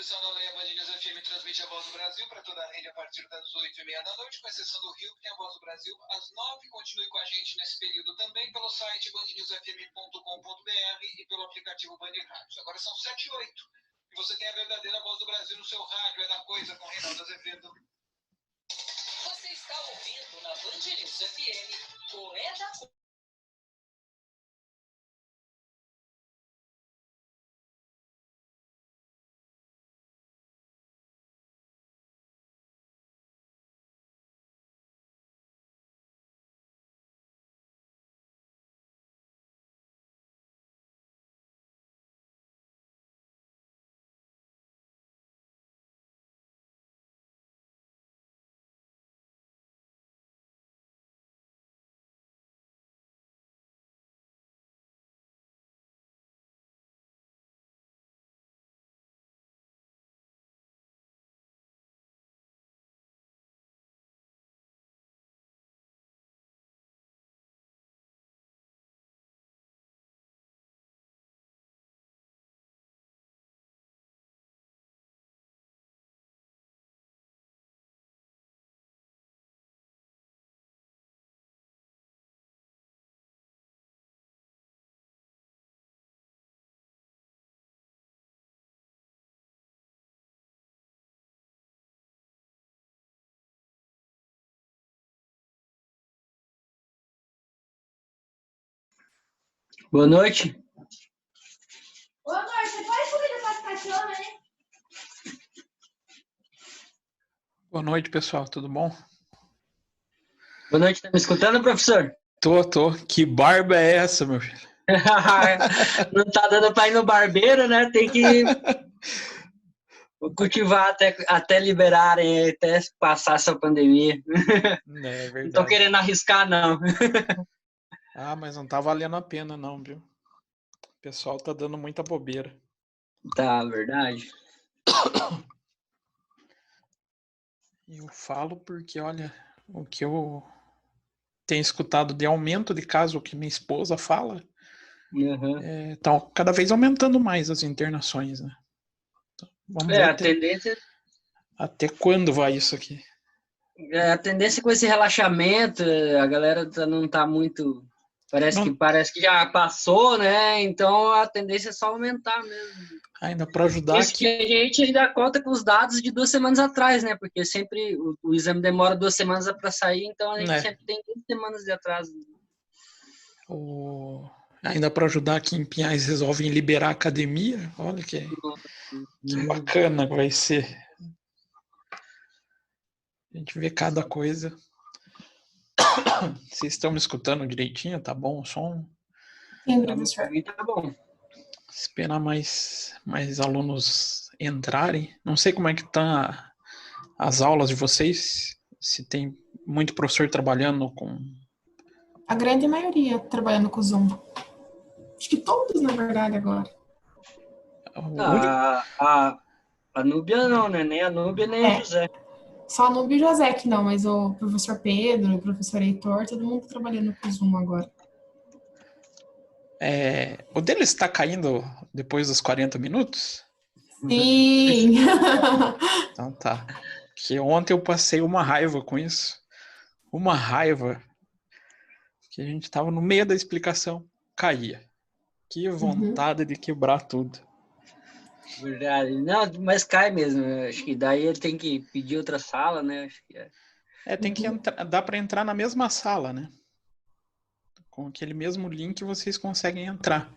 transmissão da Leia Band News FM transmite a Voz do Brasil para toda a rede a partir das 8h30 da noite, com exceção do Rio, que tem a Voz do Brasil às 9h. Continue com a gente nesse período também pelo site bandnewsfm.com.br e pelo aplicativo Band Rádios. Agora são 7h08 e você tem a verdadeira Voz do Brasil no seu rádio. É da coisa com Reinaldo Azevedo. Você está ouvindo na Band News FM o É da Coisa. Boa noite. Boa noite. Você pode comida para as cachorras, né? Boa noite, pessoal. Tudo bom? Boa noite. Tá me escutando, professor? Tô. Que barba é essa, meu filho? Não tá dando para ir no barbeiro, né? Tem que cultivar até liberarem, até passar essa pandemia. É verdade. Não tô querendo arriscar, não. Ah, mas não tá valendo a pena, não, viu? O pessoal tá dando muita bobeira. Tá, verdade. Eu falo porque, olha, o que eu tenho escutado de aumento de caso, o que minha esposa fala, tá cada vez aumentando mais as internações, né? Então, vamos ver a tendência... Até quando vai isso aqui? A tendência com esse relaxamento, a galera não tá muito... Parece que já passou, né? Então a tendência é só aumentar mesmo. Ainda para ajudar isso que a gente ainda conta com os dados de 2 semanas atrás, né? Porque sempre o exame demora 2 semanas para sair, então a gente sempre tem 2 semanas de atraso. Ainda para ajudar aqui em Pinhais resolvem liberar a academia. Olha que bacana que vai ser. A gente vê cada coisa. Vocês estão me escutando direitinho? Tá bom o som? Sim, professor. Tá bom. Esperar mais alunos entrarem. Não sei como é que tá as aulas de vocês. Se tem muito professor trabalhando com... A grande maioria trabalhando com o Zoom. Acho que todos, na verdade, agora. A Núbia não, né? Nem a Núbia, nem o José. Só a Núbia e o José que não, mas o professor Pedro, o professor Heitor, todo mundo trabalhando com o Zoom agora. O deles está caindo depois dos 40 minutos? Sim! Então tá. Porque ontem eu passei uma raiva com isso. Uma raiva. Que a gente estava no meio da explicação. Caía. Que vontade de quebrar tudo. Verdade. Não, mas cai mesmo. Acho que daí ele tem que pedir outra sala, né? Acho que tem que entrar. Dá para entrar na mesma sala, né? Com aquele mesmo link vocês conseguem entrar.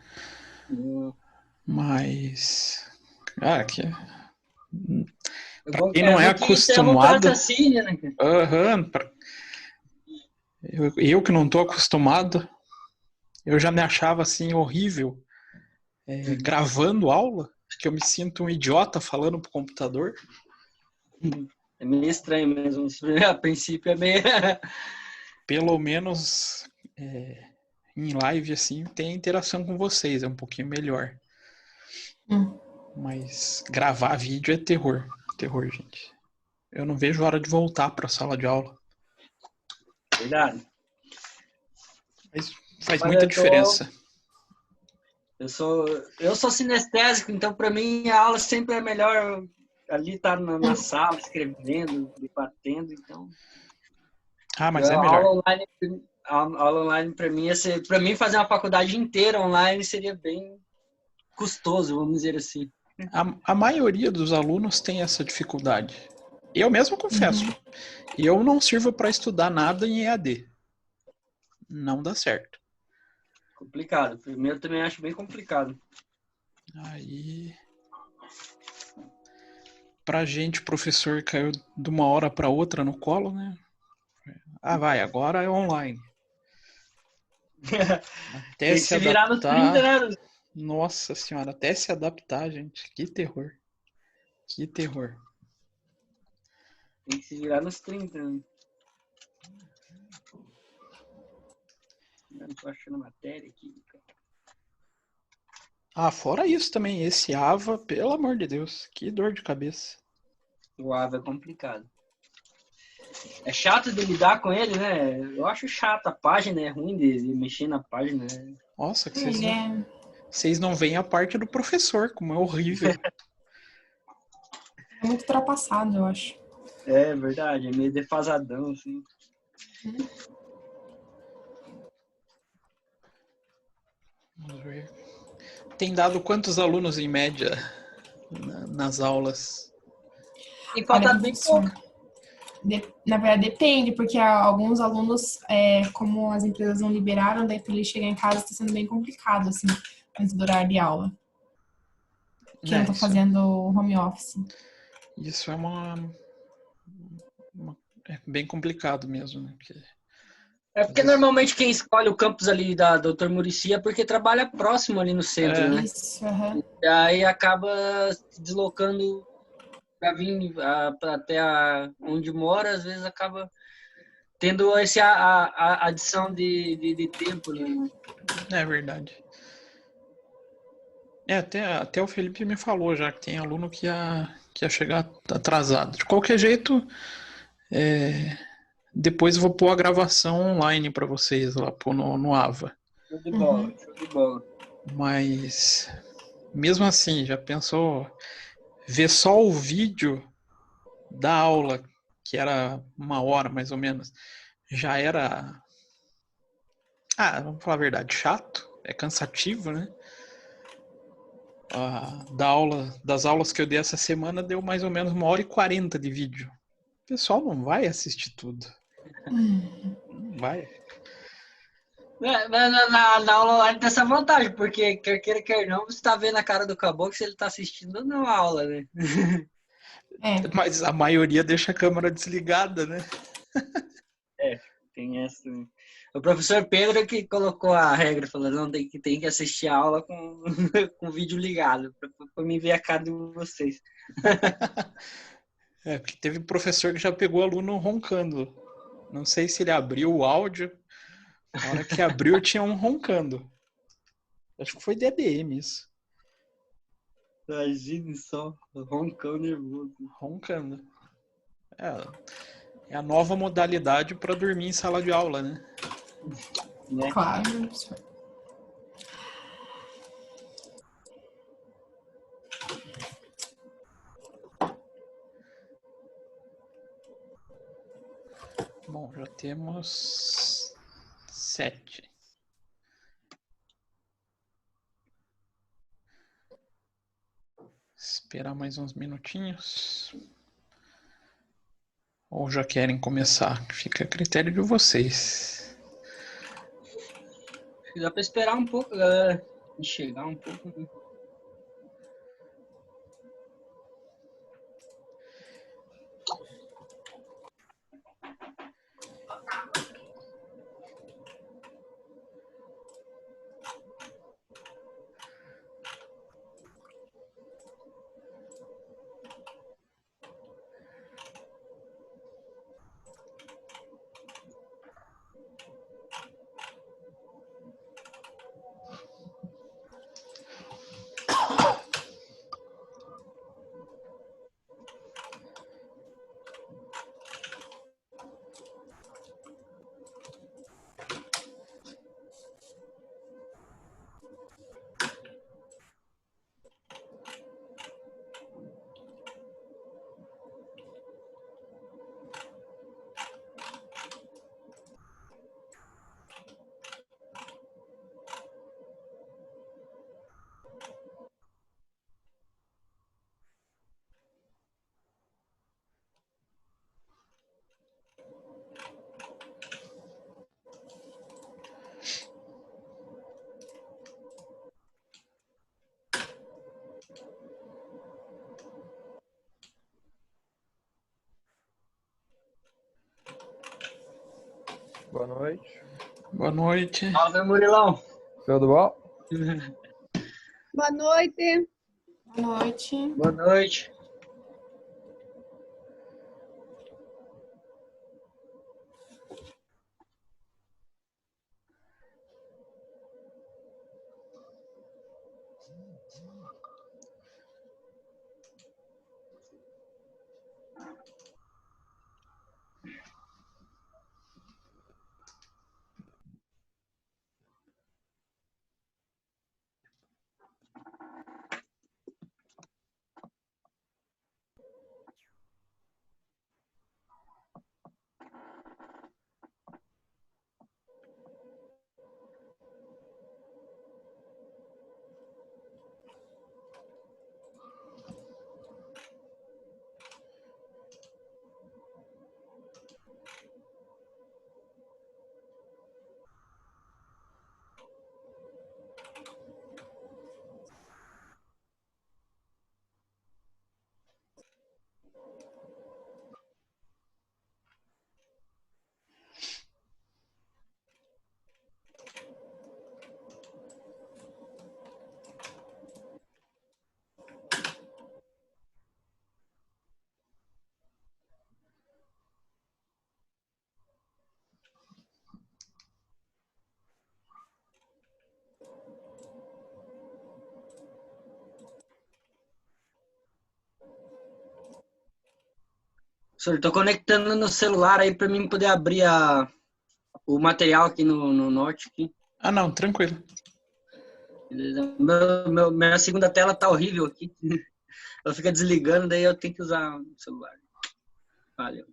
Mas... Cara, que... Pra quem não é acostumado... Eu que não tô acostumado, eu já me achava assim horrível gravando aula, que eu me sinto um idiota falando pro computador. É meio estranho mesmo. A princípio é meio... Pelo menos em live assim tem interação com vocês, é um pouquinho melhor. Mas gravar vídeo é terror. Terror, gente. Eu não vejo a hora de voltar para a sala de aula. Verdade. Mas faz muita diferença. Eu sou sinestésico, então para mim a aula sempre é melhor ali tá na sala, escrevendo, debatendo, então... Mas é melhor. Aula online para mim, para mim fazer uma faculdade inteira online seria bem custoso, vamos dizer assim. A maioria dos alunos tem essa dificuldade. Eu mesmo confesso. Eu não sirvo para estudar nada em EAD. Não dá certo. Complicado. Primeiro eu também acho bem complicado. Aí, pra gente, o professor caiu de uma hora para outra no colo, né? Agora é online. Até Tem que se virar nos 30, né? Nossa senhora, até se adaptar, gente. Que terror. Que terror. Tem que se virar nos 30, né? Não tô achando matéria aqui. Fora isso também, esse AVA, pelo amor de Deus, que dor de cabeça. O AVA é complicado. É chato de lidar com ele, né? Eu acho chato, a página é ruim de mexer na página. Nossa, que vocês não veem a parte do professor, como é horrível. É muito ultrapassado, eu acho. É verdade, é meio defasadão, assim. Vamos ver. Tem dado quantos alunos em média nas aulas? Tem faltado bem pouco. Na verdade, depende, porque alguns alunos, como as empresas não liberaram, daí para ele chegar em casa está sendo bem complicado, assim, antes do horário de aula. Quem não está fazendo home office. Isso é é bem complicado mesmo, né? Porque normalmente quem escolhe o campus ali da Dr. Muricy é porque trabalha próximo ali no centro, né? Isso, E aí acaba se deslocando para vir até onde mora, às vezes acaba tendo a adição de tempo, né? É verdade. Até o Felipe me falou já que tem aluno que ia chegar atrasado. De qualquer jeito, depois eu vou pôr a gravação online para vocês lá no AVA. Show de bola, show de bola. Mas, mesmo assim, já pensou ver só o vídeo da aula, que era 1 hora mais ou menos, já era... vamos falar a verdade, chato, é cansativo, né? Das aulas que eu dei essa semana deu mais ou menos 1h40 de vídeo. O pessoal não vai assistir tudo. Não vai. Na aula online tem essa vantagem, porque quer queira, quer não, você tá vendo a cara do caboclo se ele tá assistindo ou não a aula, né? Mas a maioria deixa a câmera desligada, né? Tem essa. O professor Pedro que colocou a regra, falando não tem que assistir a aula com o vídeo ligado, para mim ver a cara de vocês. Porque teve professor que já pegou aluno roncando. Não sei se ele abriu o áudio. Na hora que abriu, tinha um roncando. Acho que foi DDM isso. Imagina só, roncão nervoso. Roncando. É a nova modalidade para dormir em sala de aula, né? Claro. Bom, já temos 7. Esperar mais uns minutinhos. Ou já querem começar? Fica a critério de vocês. Dá para esperar um pouco, galera. Chegar um pouco. Boa noite. Boa noite. Salve, Murilão. Tudo bom? Boa noite. Boa noite. Boa noite. Senhor, tô conectando no celular aí para mim poder abrir o material aqui no Note. Aqui. Ah, não, tranquilo. Minha segunda tela tá horrível aqui. Ela fica desligando, daí eu tenho que usar o celular. Valeu.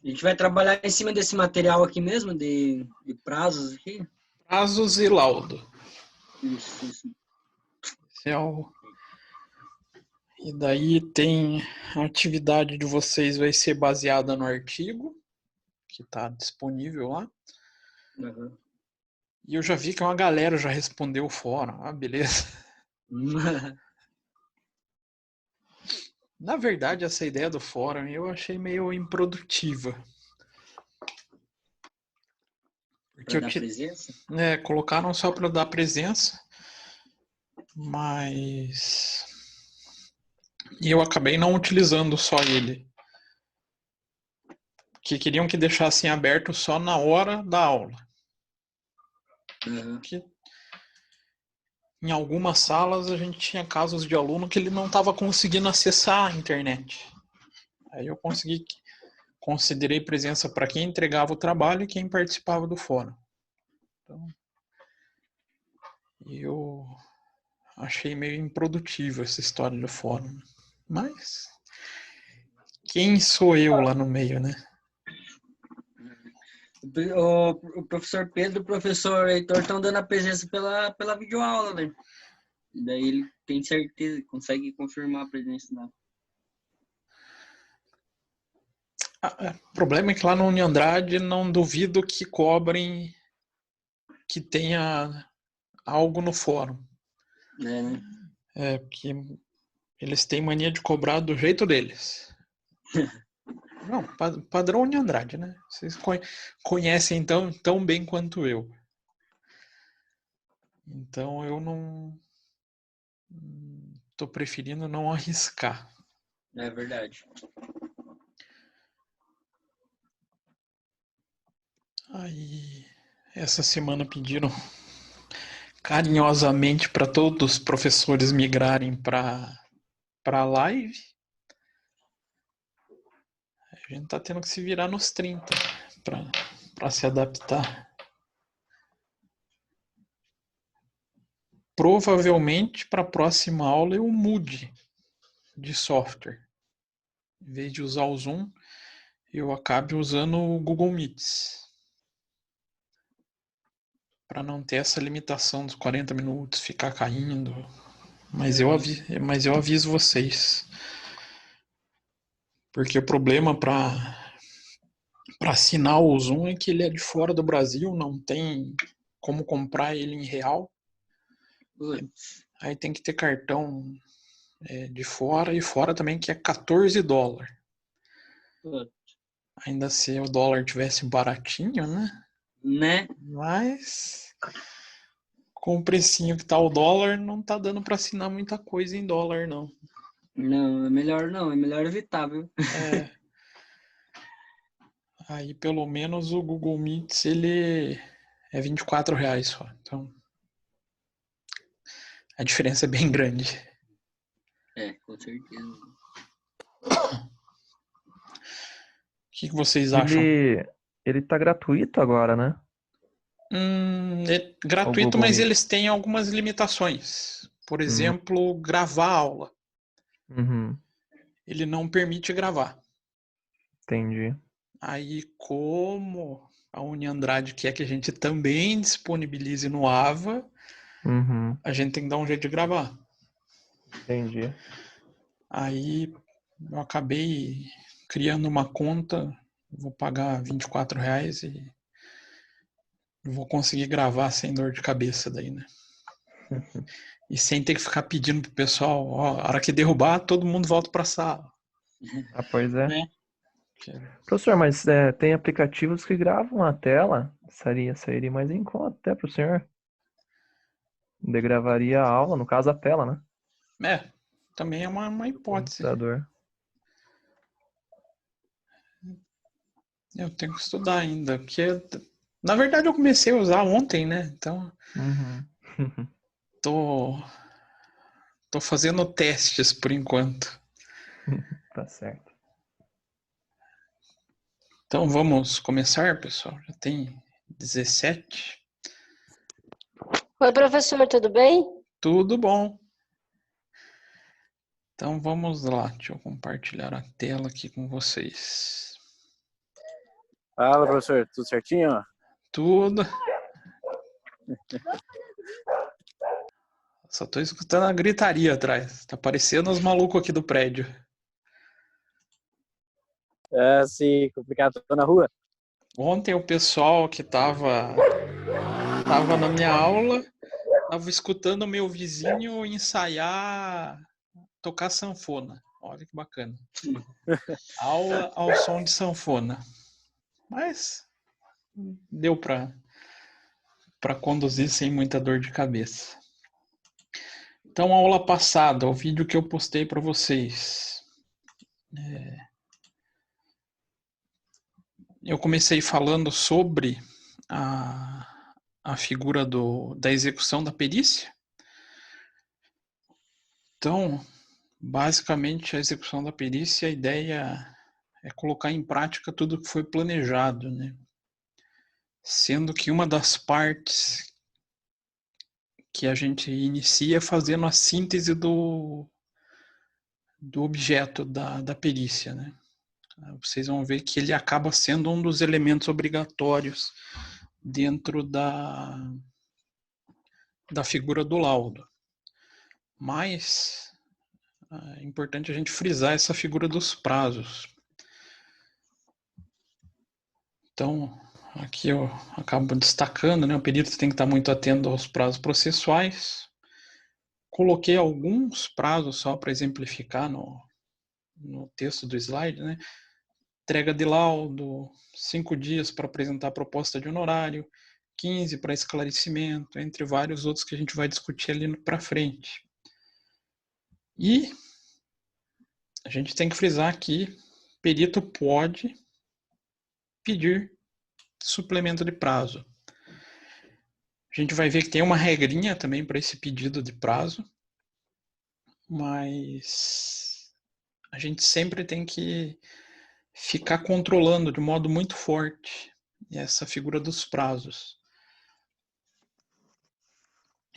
A gente vai trabalhar em cima desse material aqui mesmo, de prazos aqui? Prazos e laudo. Isso. Esse é o... E daí tem a atividade de vocês vai ser baseada no artigo que está disponível lá. Uhum. E eu já vi que uma galera já respondeu o fórum. Ah, beleza. Na verdade, essa ideia do fórum eu achei meio improdutiva. Porque Para dar presença? Colocaram só para dar presença, mas eu acabei não utilizando só ele. Que queriam que deixassem aberto só na hora da aula. Uhum. em algumas salas a gente tinha casos de aluno que ele não estava conseguindo acessar a internet. Aí eu considerei presença para quem entregava o trabalho e quem participava do fórum. Então, eu achei meio improdutível essa história do fórum. Mas quem sou eu lá no meio, né? O professor Pedro e o professor Heitor estão dando a presença pela videoaula, né? Daí ele tem certeza, consegue confirmar a presença lá. O problema é que lá no Uniandrade não duvido que cobrem que tenha algo no fórum. Né? Porque eles têm mania de cobrar do jeito deles. Não, padrão Uniandrade, né? Vocês conhecem tão bem quanto eu. Então eu não... Tô preferindo não arriscar. É verdade. Aí, essa semana pediram carinhosamente para todos os professores migrarem para a live. A gente tá tendo que se virar nos 30 para se adaptar. Provavelmente para a próxima aula eu mude de software. Em vez de usar o Zoom, eu acabe usando o Google Meets. Para não ter essa limitação dos 40 minutos, ficar caindo. Mas eu aviso vocês. Porque o problema para assinar o Zoom é que ele é de fora do Brasil, não tem como comprar ele em real. Aí tem que ter cartão de fora, e fora também que é $14. Ainda se o dólar tivesse baratinho, né? Mas com o precinho que tá o dólar, não tá dando para assinar muita coisa em dólar, não. Não, é melhor evitar, viu? Aí pelo menos o Google Meets, ele é R$24 só. Então a diferença é bem grande. Com certeza. O que vocês acham? Ele tá gratuito agora, né? É gratuito, mas eles têm algumas limitações. Por exemplo, gravar a aula. Uhum. Ele não permite gravar. Entendi. Aí, como a Uniandrade quer que a gente também disponibilize no AVA, a gente tem que dar um jeito de gravar. Entendi. Aí, eu acabei criando uma conta, vou pagar R$24 e vou conseguir gravar sem dor de cabeça daí, né? E sem ter que ficar pedindo pro pessoal, ó, a hora que derrubar, todo mundo volta pra sala. Ah, pois é. Né? Professor, mas tem aplicativos que gravam a tela, sairia mais em conta até pro senhor. Degravaria a aula, no caso a tela, né? Também é uma hipótese. Computador. Eu tenho que estudar ainda, porque na verdade eu comecei a usar ontem, né? Então tô fazendo testes por enquanto. Tá certo. Então vamos começar, pessoal. Já tem 17. Oi, professor, tudo bem? Tudo bom. Então vamos lá. Deixa eu compartilhar a tela aqui com vocês. Fala, professor. Tudo certinho? Tudo. Só tô escutando a gritaria atrás. Tá parecendo os malucos aqui do prédio. Sim, complicado. Tô na rua. Ontem o pessoal que tava na minha aula tava escutando o meu vizinho ensaiar tocar sanfona. Olha que bacana. Aula ao som de sanfona. Mas deu para conduzir sem muita dor de cabeça. Então, a aula passada, o vídeo que eu postei para vocês. Eu comecei falando sobre a figura da execução da perícia. Então, basicamente, a execução da perícia, a ideia é colocar em prática tudo que foi planejado, né? Sendo que uma das partes que a gente inicia fazendo a síntese do objeto da perícia, né? Vocês vão ver que ele acaba sendo um dos elementos obrigatórios dentro da figura do laudo. Mas é importante a gente frisar essa figura dos prazos. Então, aqui eu acabo destacando, né? O perito tem que estar muito atento aos prazos processuais. Coloquei alguns prazos só para exemplificar no texto do slide, né? Entrega de laudo, 5 dias para apresentar a proposta de honorário, 15 para esclarecimento, entre vários outros que a gente vai discutir ali para frente. E a gente tem que frisar que o perito pode pedir suplemento de prazo. A gente vai ver que tem uma regrinha também para esse pedido de prazo, mas a gente sempre tem que ficar controlando de modo muito forte essa figura dos prazos.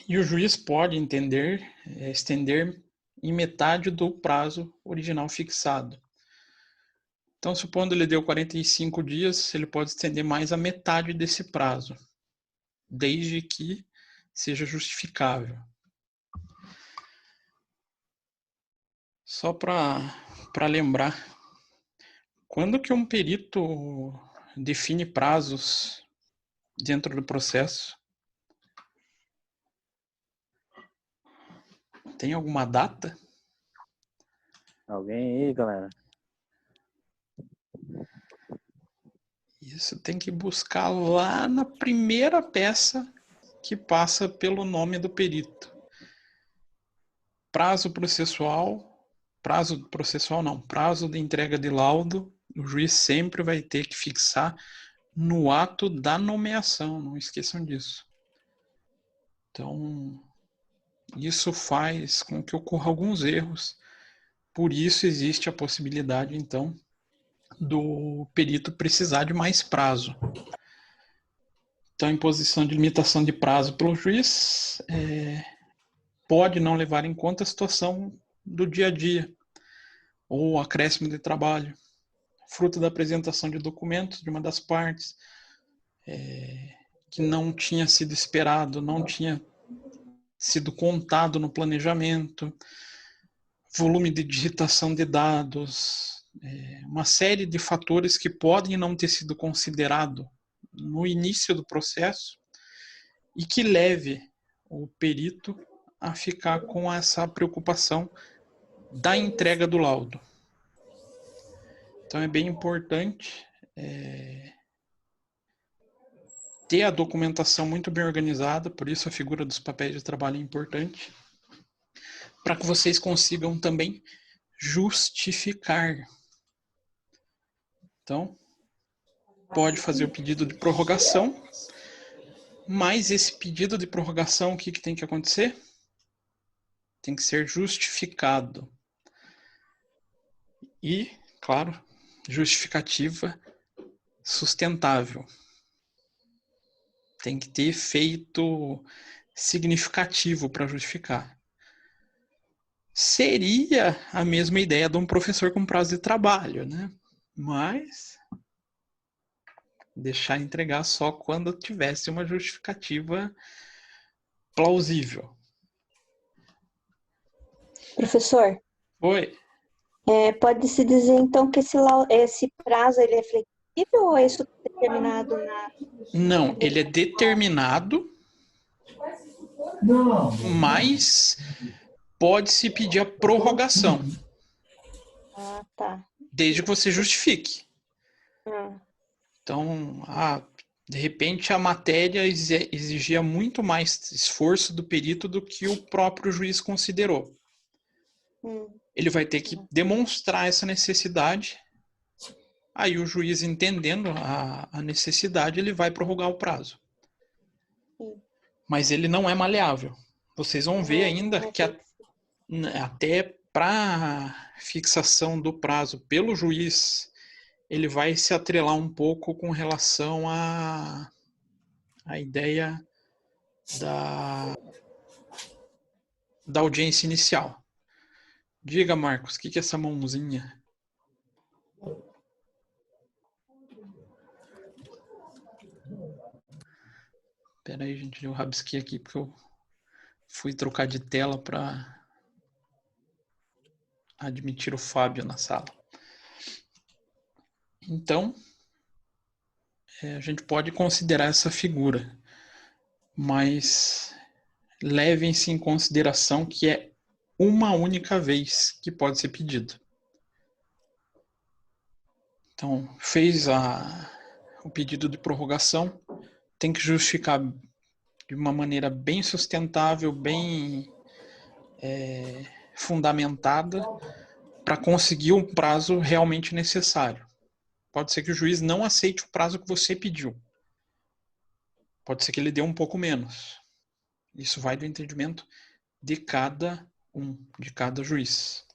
E o juiz pode estender em metade do prazo original fixado. Então, supondo ele deu 45 dias, ele pode estender mais a metade desse prazo, desde que seja justificável. Só para lembrar, quando que um perito define prazos dentro do processo? Tem alguma data? Alguém aí, galera? Isso tem que buscar lá na primeira peça que passa pelo nome do perito. Prazo processual não, prazo de entrega de laudo, o juiz sempre vai ter que fixar no ato da nomeação, não esqueçam disso. Então, isso faz com que ocorra alguns erros, por isso existe a possibilidade, então, do perito precisar de mais prazo. Então, a imposição de limitação de prazo pelo juiz pode não levar em conta a situação do dia a dia, ou acréscimo de trabalho, fruto da apresentação de documentos de uma das partes, que não tinha sido esperado, não tinha sido contado no planejamento, volume de digitação de dados, uma série de fatores que podem não ter sido considerados no início do processo e que leve o perito a ficar com essa preocupação da entrega do laudo. Então é bem importante ter a documentação muito bem organizada, por isso a figura dos papéis de trabalho é importante, para que vocês consigam também justificar. Então, pode fazer o pedido de prorrogação, mas esse pedido de prorrogação, o que tem que acontecer? Tem que ser justificado. E, claro, justificativa sustentável. Tem que ter efeito significativo para justificar. Seria a mesma ideia de um professor com prazo de trabalho, né? Mas deixar entregar só quando tivesse uma justificativa plausível. Professor? Oi. Pode-se dizer, então, que esse prazo ele é flexível ou é isso determinado na... Não, ele é determinado, mas pode-se pedir a prorrogação. Ah, tá. Desde que você justifique. Então, de repente a matéria exigia muito mais esforço do perito do que o próprio juiz considerou. Ele vai ter que demonstrar essa necessidade. Aí o juiz, entendendo a necessidade, ele vai prorrogar o prazo. Mas ele não é maleável. Vocês vão ver ainda que Até para fixação do prazo pelo juiz, ele vai se atrelar um pouco com relação à ideia da audiência inicial. Diga, Marcos, o que é essa mãozinha? Espera aí, gente, eu rabisquei aqui porque eu fui trocar de tela para admitir o Fábio na sala. Então, a gente pode considerar essa figura, mas levem-se em consideração que é uma única vez que pode ser pedido. Então, fez o pedido de prorrogação, tem que justificar de uma maneira bem sustentável, bem fundamentada, para conseguir um prazo realmente necessário. Pode ser que o juiz não aceite o prazo que você pediu. Pode ser que ele dê um pouco menos. Isso vai do entendimento de cada juiz.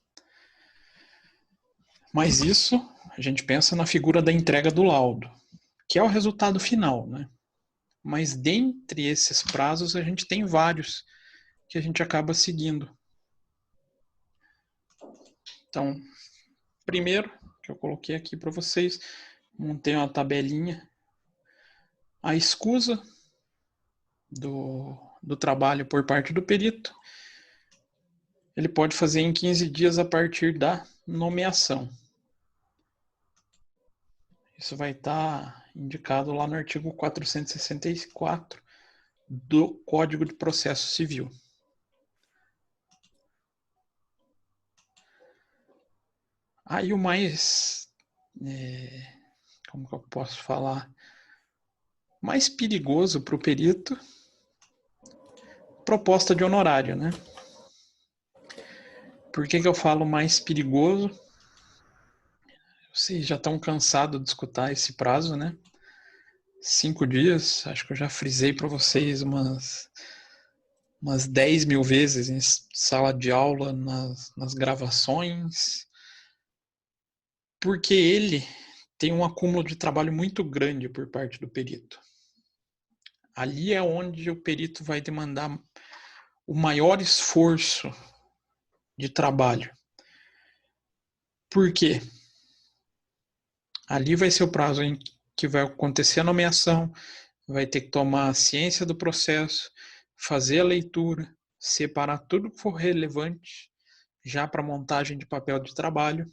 Mas isso, a gente pensa na figura da entrega do laudo, que é o resultado final, né? Mas dentre esses prazos, a gente tem vários que a gente acaba seguindo. Então, primeiro, que eu coloquei aqui para vocês, montei uma tabelinha. A escusa do trabalho por parte do perito, ele pode fazer em 15 dias a partir da nomeação. Isso vai estar indicado lá no artigo 464 do Código de Processo Civil. Aí o mais, como que eu posso falar, mais perigoso para o perito, proposta de honorário, né? Por que eu falo mais perigoso? Vocês já estão cansados de escutar esse prazo, né? 5 dias, acho que eu já frisei para vocês umas 10 mil vezes em sala de aula, nas gravações, porque ele tem um acúmulo de trabalho muito grande por parte do perito. Ali é onde o perito vai demandar o maior esforço de trabalho. Por quê? Ali vai ser o prazo em que vai acontecer a nomeação, vai ter que tomar a ciência do processo, fazer a leitura, separar tudo que for relevante, já para montagem de papel de trabalho,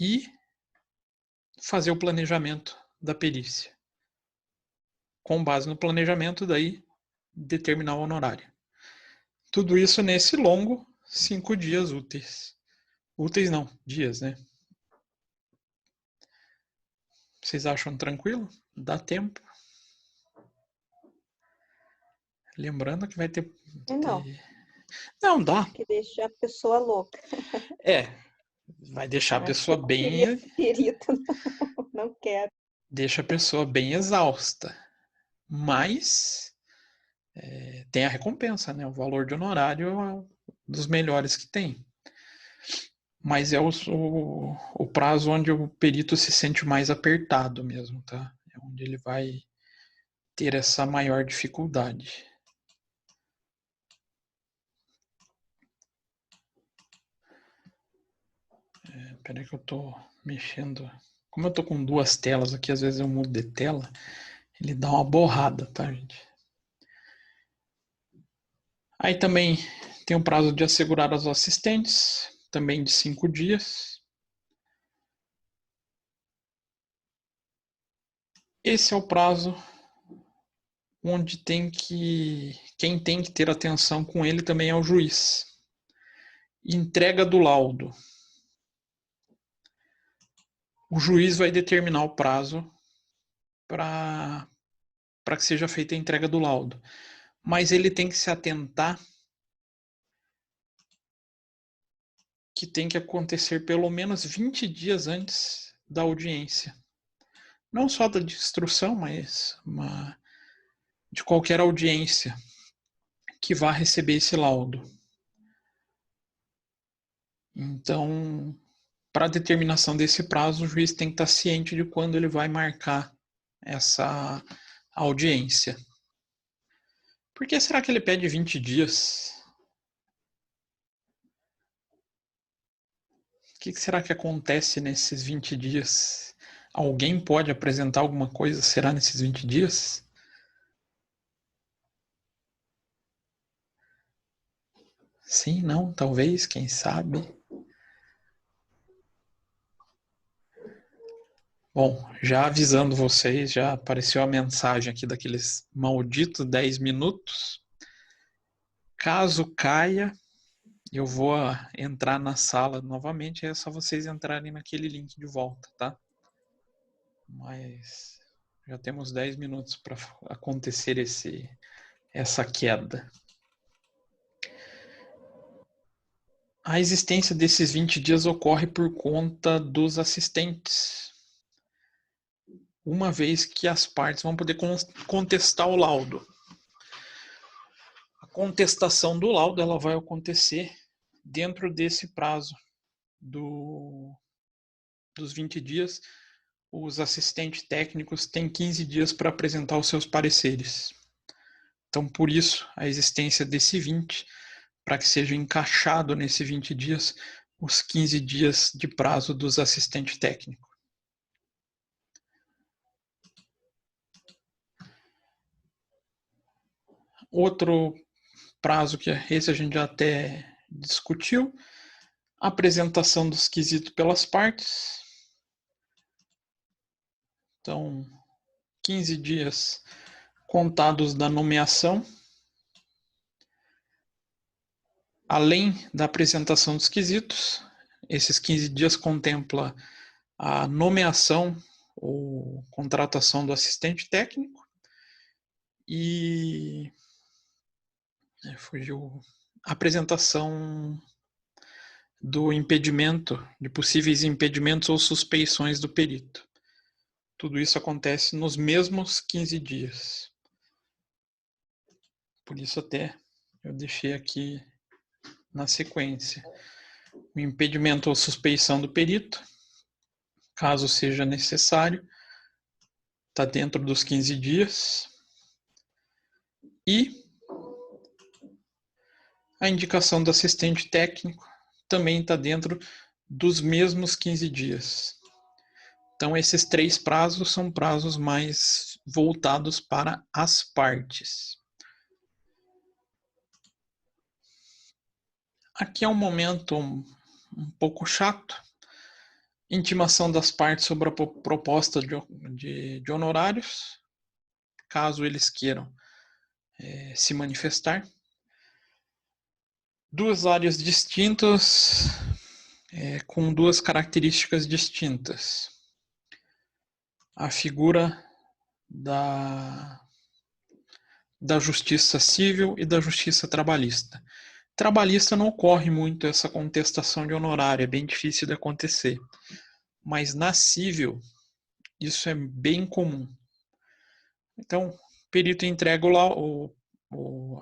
e fazer o planejamento da perícia. Com base no planejamento, daí, determinar o honorário. Tudo isso nesse longo 5 dias úteis. Úteis não, dias, né? Vocês acham tranquilo? Dá tempo? Lembrando que vai ter... Não, dá. Que deixa a pessoa louca. Vai deixar a pessoa bem... Perito, não quero. Deixa a pessoa bem exausta. Mas tem a recompensa, né? O valor de honorário é um dos melhores que tem. Mas é o prazo onde o perito se sente mais apertado mesmo, tá? É onde ele vai ter essa maior dificuldade. Peraí que eu tô mexendo. Como eu tô com 2 telas aqui, às vezes eu mudo de tela, ele dá uma borrada, tá, gente? Aí também tem o prazo de assegurar aos assistentes, também de 5 dias. Esse é o prazo onde quem tem que ter atenção com ele também é o juiz. Entrega do laudo. O juiz vai determinar o prazo para que seja feita a entrega do laudo. Mas ele tem que se atentar que tem que acontecer pelo menos 20 dias antes da audiência. Não só da instrução, mas de qualquer audiência que vá receber esse laudo. Então, para a determinação desse prazo, o juiz tem que estar ciente de quando ele vai marcar essa audiência. Por que será que ele pede 20 dias? O que será que acontece nesses 20 dias? Alguém pode apresentar alguma coisa, será, nesses 20 dias? Sim, não, talvez, quem sabe. Bom, já avisando vocês, já apareceu a mensagem aqui daqueles malditos 10 minutos. Caso caia, eu vou entrar na sala novamente, é só vocês entrarem naquele link de volta, tá? Mas já temos 10 minutos para acontecer essa queda. A existência desses 20 dias ocorre por conta dos assistentes, uma vez que as partes vão poder contestar o laudo. A contestação do laudo ela vai acontecer dentro desse prazo dos 20 dias. Os assistentes técnicos têm 15 dias para apresentar os seus pareceres. Então, por isso, a existência desse 20, para que seja encaixado nesse 20 dias, os 15 dias de prazo dos assistentes técnicos. Outro prazo que esse a gente já até discutiu, apresentação dos quesitos pelas partes. Então, 15 dias contados da nomeação. Além da apresentação dos quesitos, esses 15 dias contempla a nomeação ou contratação do assistente técnico e a apresentação do impedimento, de possíveis impedimentos ou suspeições do perito. Tudo isso acontece nos mesmos 15 dias. Por isso até eu deixei aqui na sequência. O impedimento ou suspeição do perito, caso seja necessário, está dentro dos 15 dias. E a indicação do assistente técnico também está dentro dos mesmos 15 dias. Então, esses 3 prazos são prazos mais voltados para as partes. Aqui é um momento um pouco chato. Intimação das partes sobre a proposta de honorários, caso eles queiram se manifestar. 2 áreas distintas, com 2 características distintas. A figura da justiça civil e da justiça trabalhista. Trabalhista não ocorre muito essa contestação de honorário, é bem difícil de acontecer. Mas na civil, isso é bem comum. Então, o perito entrega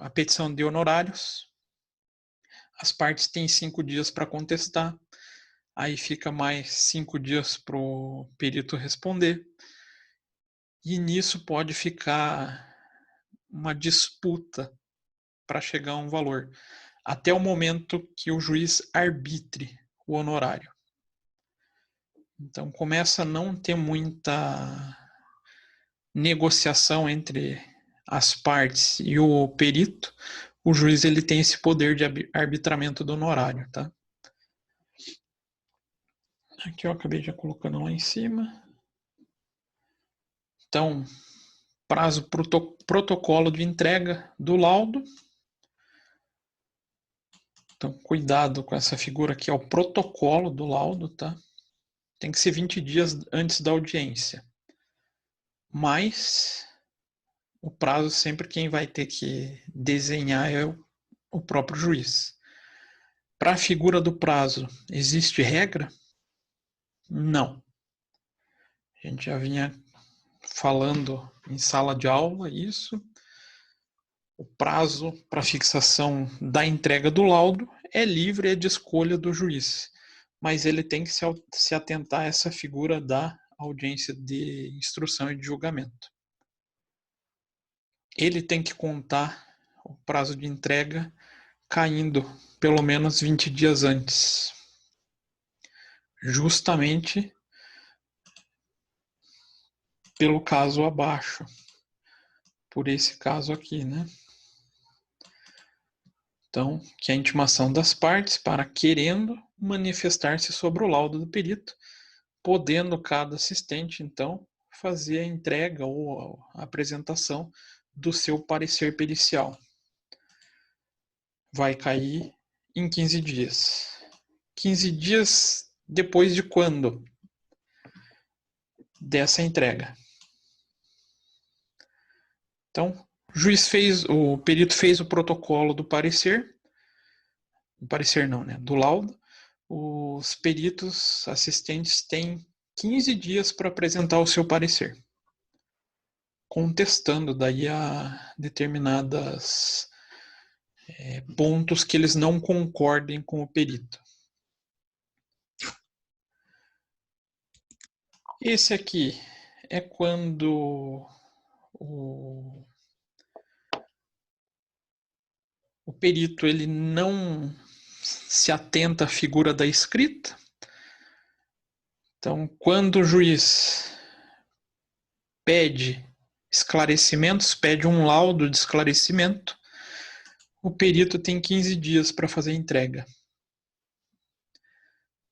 a petição de honorários, as partes têm 5 dias para contestar, aí fica mais 5 dias para o perito responder, e nisso pode ficar uma disputa para chegar a um valor, até o momento que o juiz arbitre o honorário. Então começa a não ter muita negociação entre as partes e o perito. O juiz ele tem esse poder de arbitramento do honorário, tá? Aqui eu acabei já colocando lá em cima. Então, prazo protocolo de entrega do laudo. Então, cuidado com essa figura aqui, é o protocolo do laudo, tá? Tem que ser 20 dias antes da audiência. Mas o prazo sempre quem vai ter que desenhar é o próprio juiz. Para a figura do prazo, existe regra? Não. A gente já vinha falando em sala de aula isso. O prazo para fixação da entrega do laudo é livre, é de escolha do juiz, mas ele tem que se atentar a essa figura da audiência de instrução e de julgamento. Ele tem que contar o prazo de entrega caindo pelo menos 20 dias antes, justamente pelo caso abaixo, por esse caso aqui, né? Então, que é a intimação das partes para querendo manifestar-se sobre o laudo do perito, podendo cada assistente, então, fazer a entrega ou a apresentação do seu parecer pericial. Vai cair em 15 dias. 15 dias depois de quando? Dessa entrega. Então, o perito fez o protocolo do parecer não, né? Do laudo. Os peritos assistentes têm 15 dias para apresentar o seu parecer, contestando daí a determinadas pontos que eles não concordem com o perito. Esse aqui é quando o perito ele não se atenta à figura da escrita. Então, quando o juiz pede esclarecimentos, pede um laudo de esclarecimento, o perito tem 15 dias para fazer a entrega.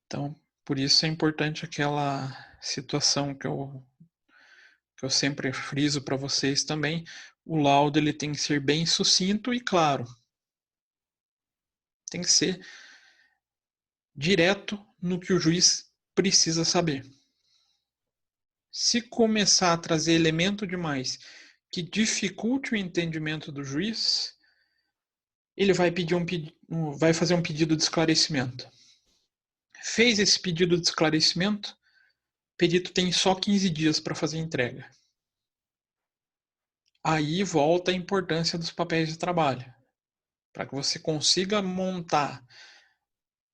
Então, por isso é importante aquela situação que eu sempre friso para vocês também. O laudo ele tem que ser bem sucinto e claro. Tem que ser direto no que o juiz precisa saber. Se começar a trazer elemento demais que dificulte o entendimento do juiz, ele vai fazer um pedido de esclarecimento. Fez esse pedido de esclarecimento, o perito tem só 15 dias para fazer a entrega. Aí volta a importância dos papéis de trabalho. Para que você consiga montar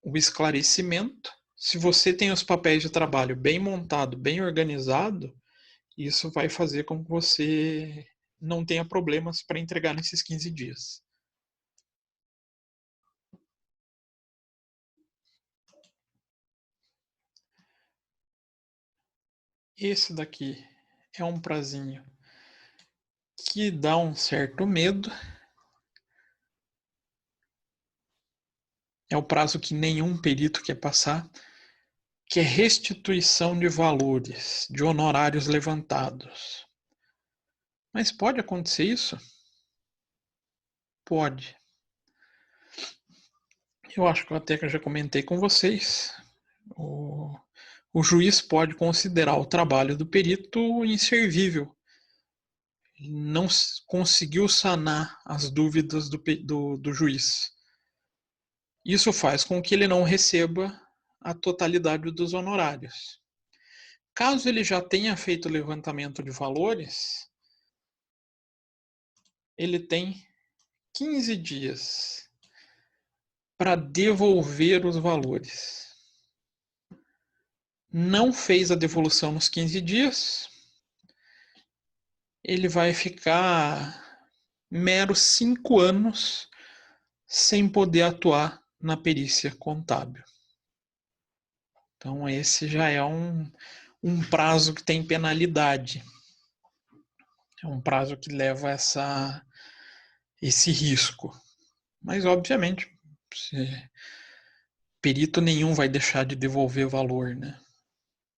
o esclarecimento, se você tem os papéis de trabalho bem montado, bem organizado, isso vai fazer com que você não tenha problemas para entregar nesses 15 dias. Esse daqui é um prazinho que dá um certo medo. É o prazo que nenhum perito quer passar, que é restituição de valores, de honorários levantados. Mas pode acontecer isso? Pode. Eu acho que eu até já comentei com vocês. O juiz pode considerar o trabalho do perito inservível. Ele não conseguiu sanar as dúvidas do juiz. Isso faz com que ele não receba a totalidade dos honorários. Caso ele já tenha feito o levantamento de valores, ele tem 15 dias para devolver os valores. Não fez a devolução nos 15 dias, ele vai ficar meros 5 anos sem poder atuar na perícia contábil. Então esse já é um prazo que tem penalidade. É um prazo que leva esse risco. Mas obviamente, perito nenhum vai deixar de devolver valor, né?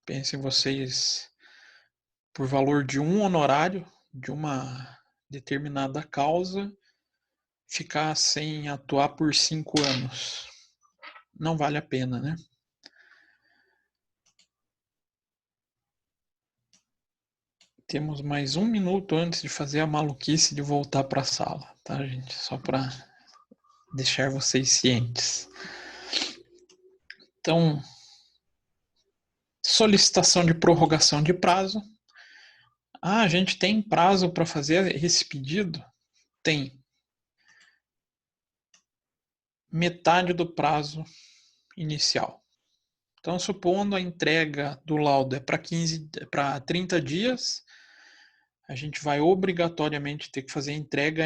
Pensem vocês, por valor de um honorário, de uma determinada causa, ficar sem atuar por 5 anos. Não vale a pena, né? Temos mais 1 minuto antes de fazer a maluquice de voltar para a sala, tá, gente? Só para deixar vocês cientes. Então, solicitação de prorrogação de prazo. Ah, a gente tem prazo para fazer esse pedido? Tem. metade do prazo inicial. Então, supondo a entrega do laudo é para 30 dias, a gente vai obrigatoriamente ter que fazer a entrega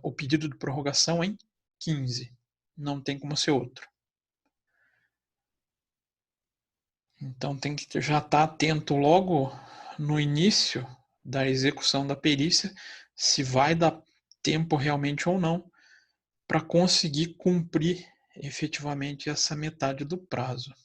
o pedido de prorrogação em 15. Não tem como ser outro. Então tem que já estar atento logo no início da execução da perícia, se vai dar tempo realmente ou não, para conseguir cumprir efetivamente essa metade do prazo.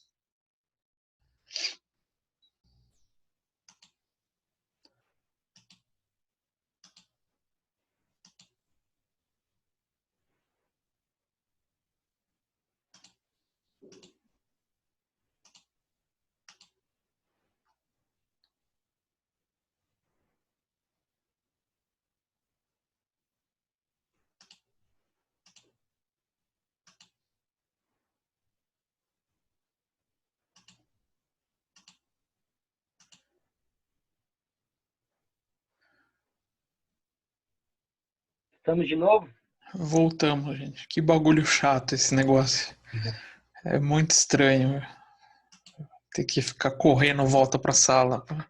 Estamos de novo? Voltamos, gente. Que bagulho chato esse negócio. É muito estranho. Ter que ficar correndo volta para a sala. Deixa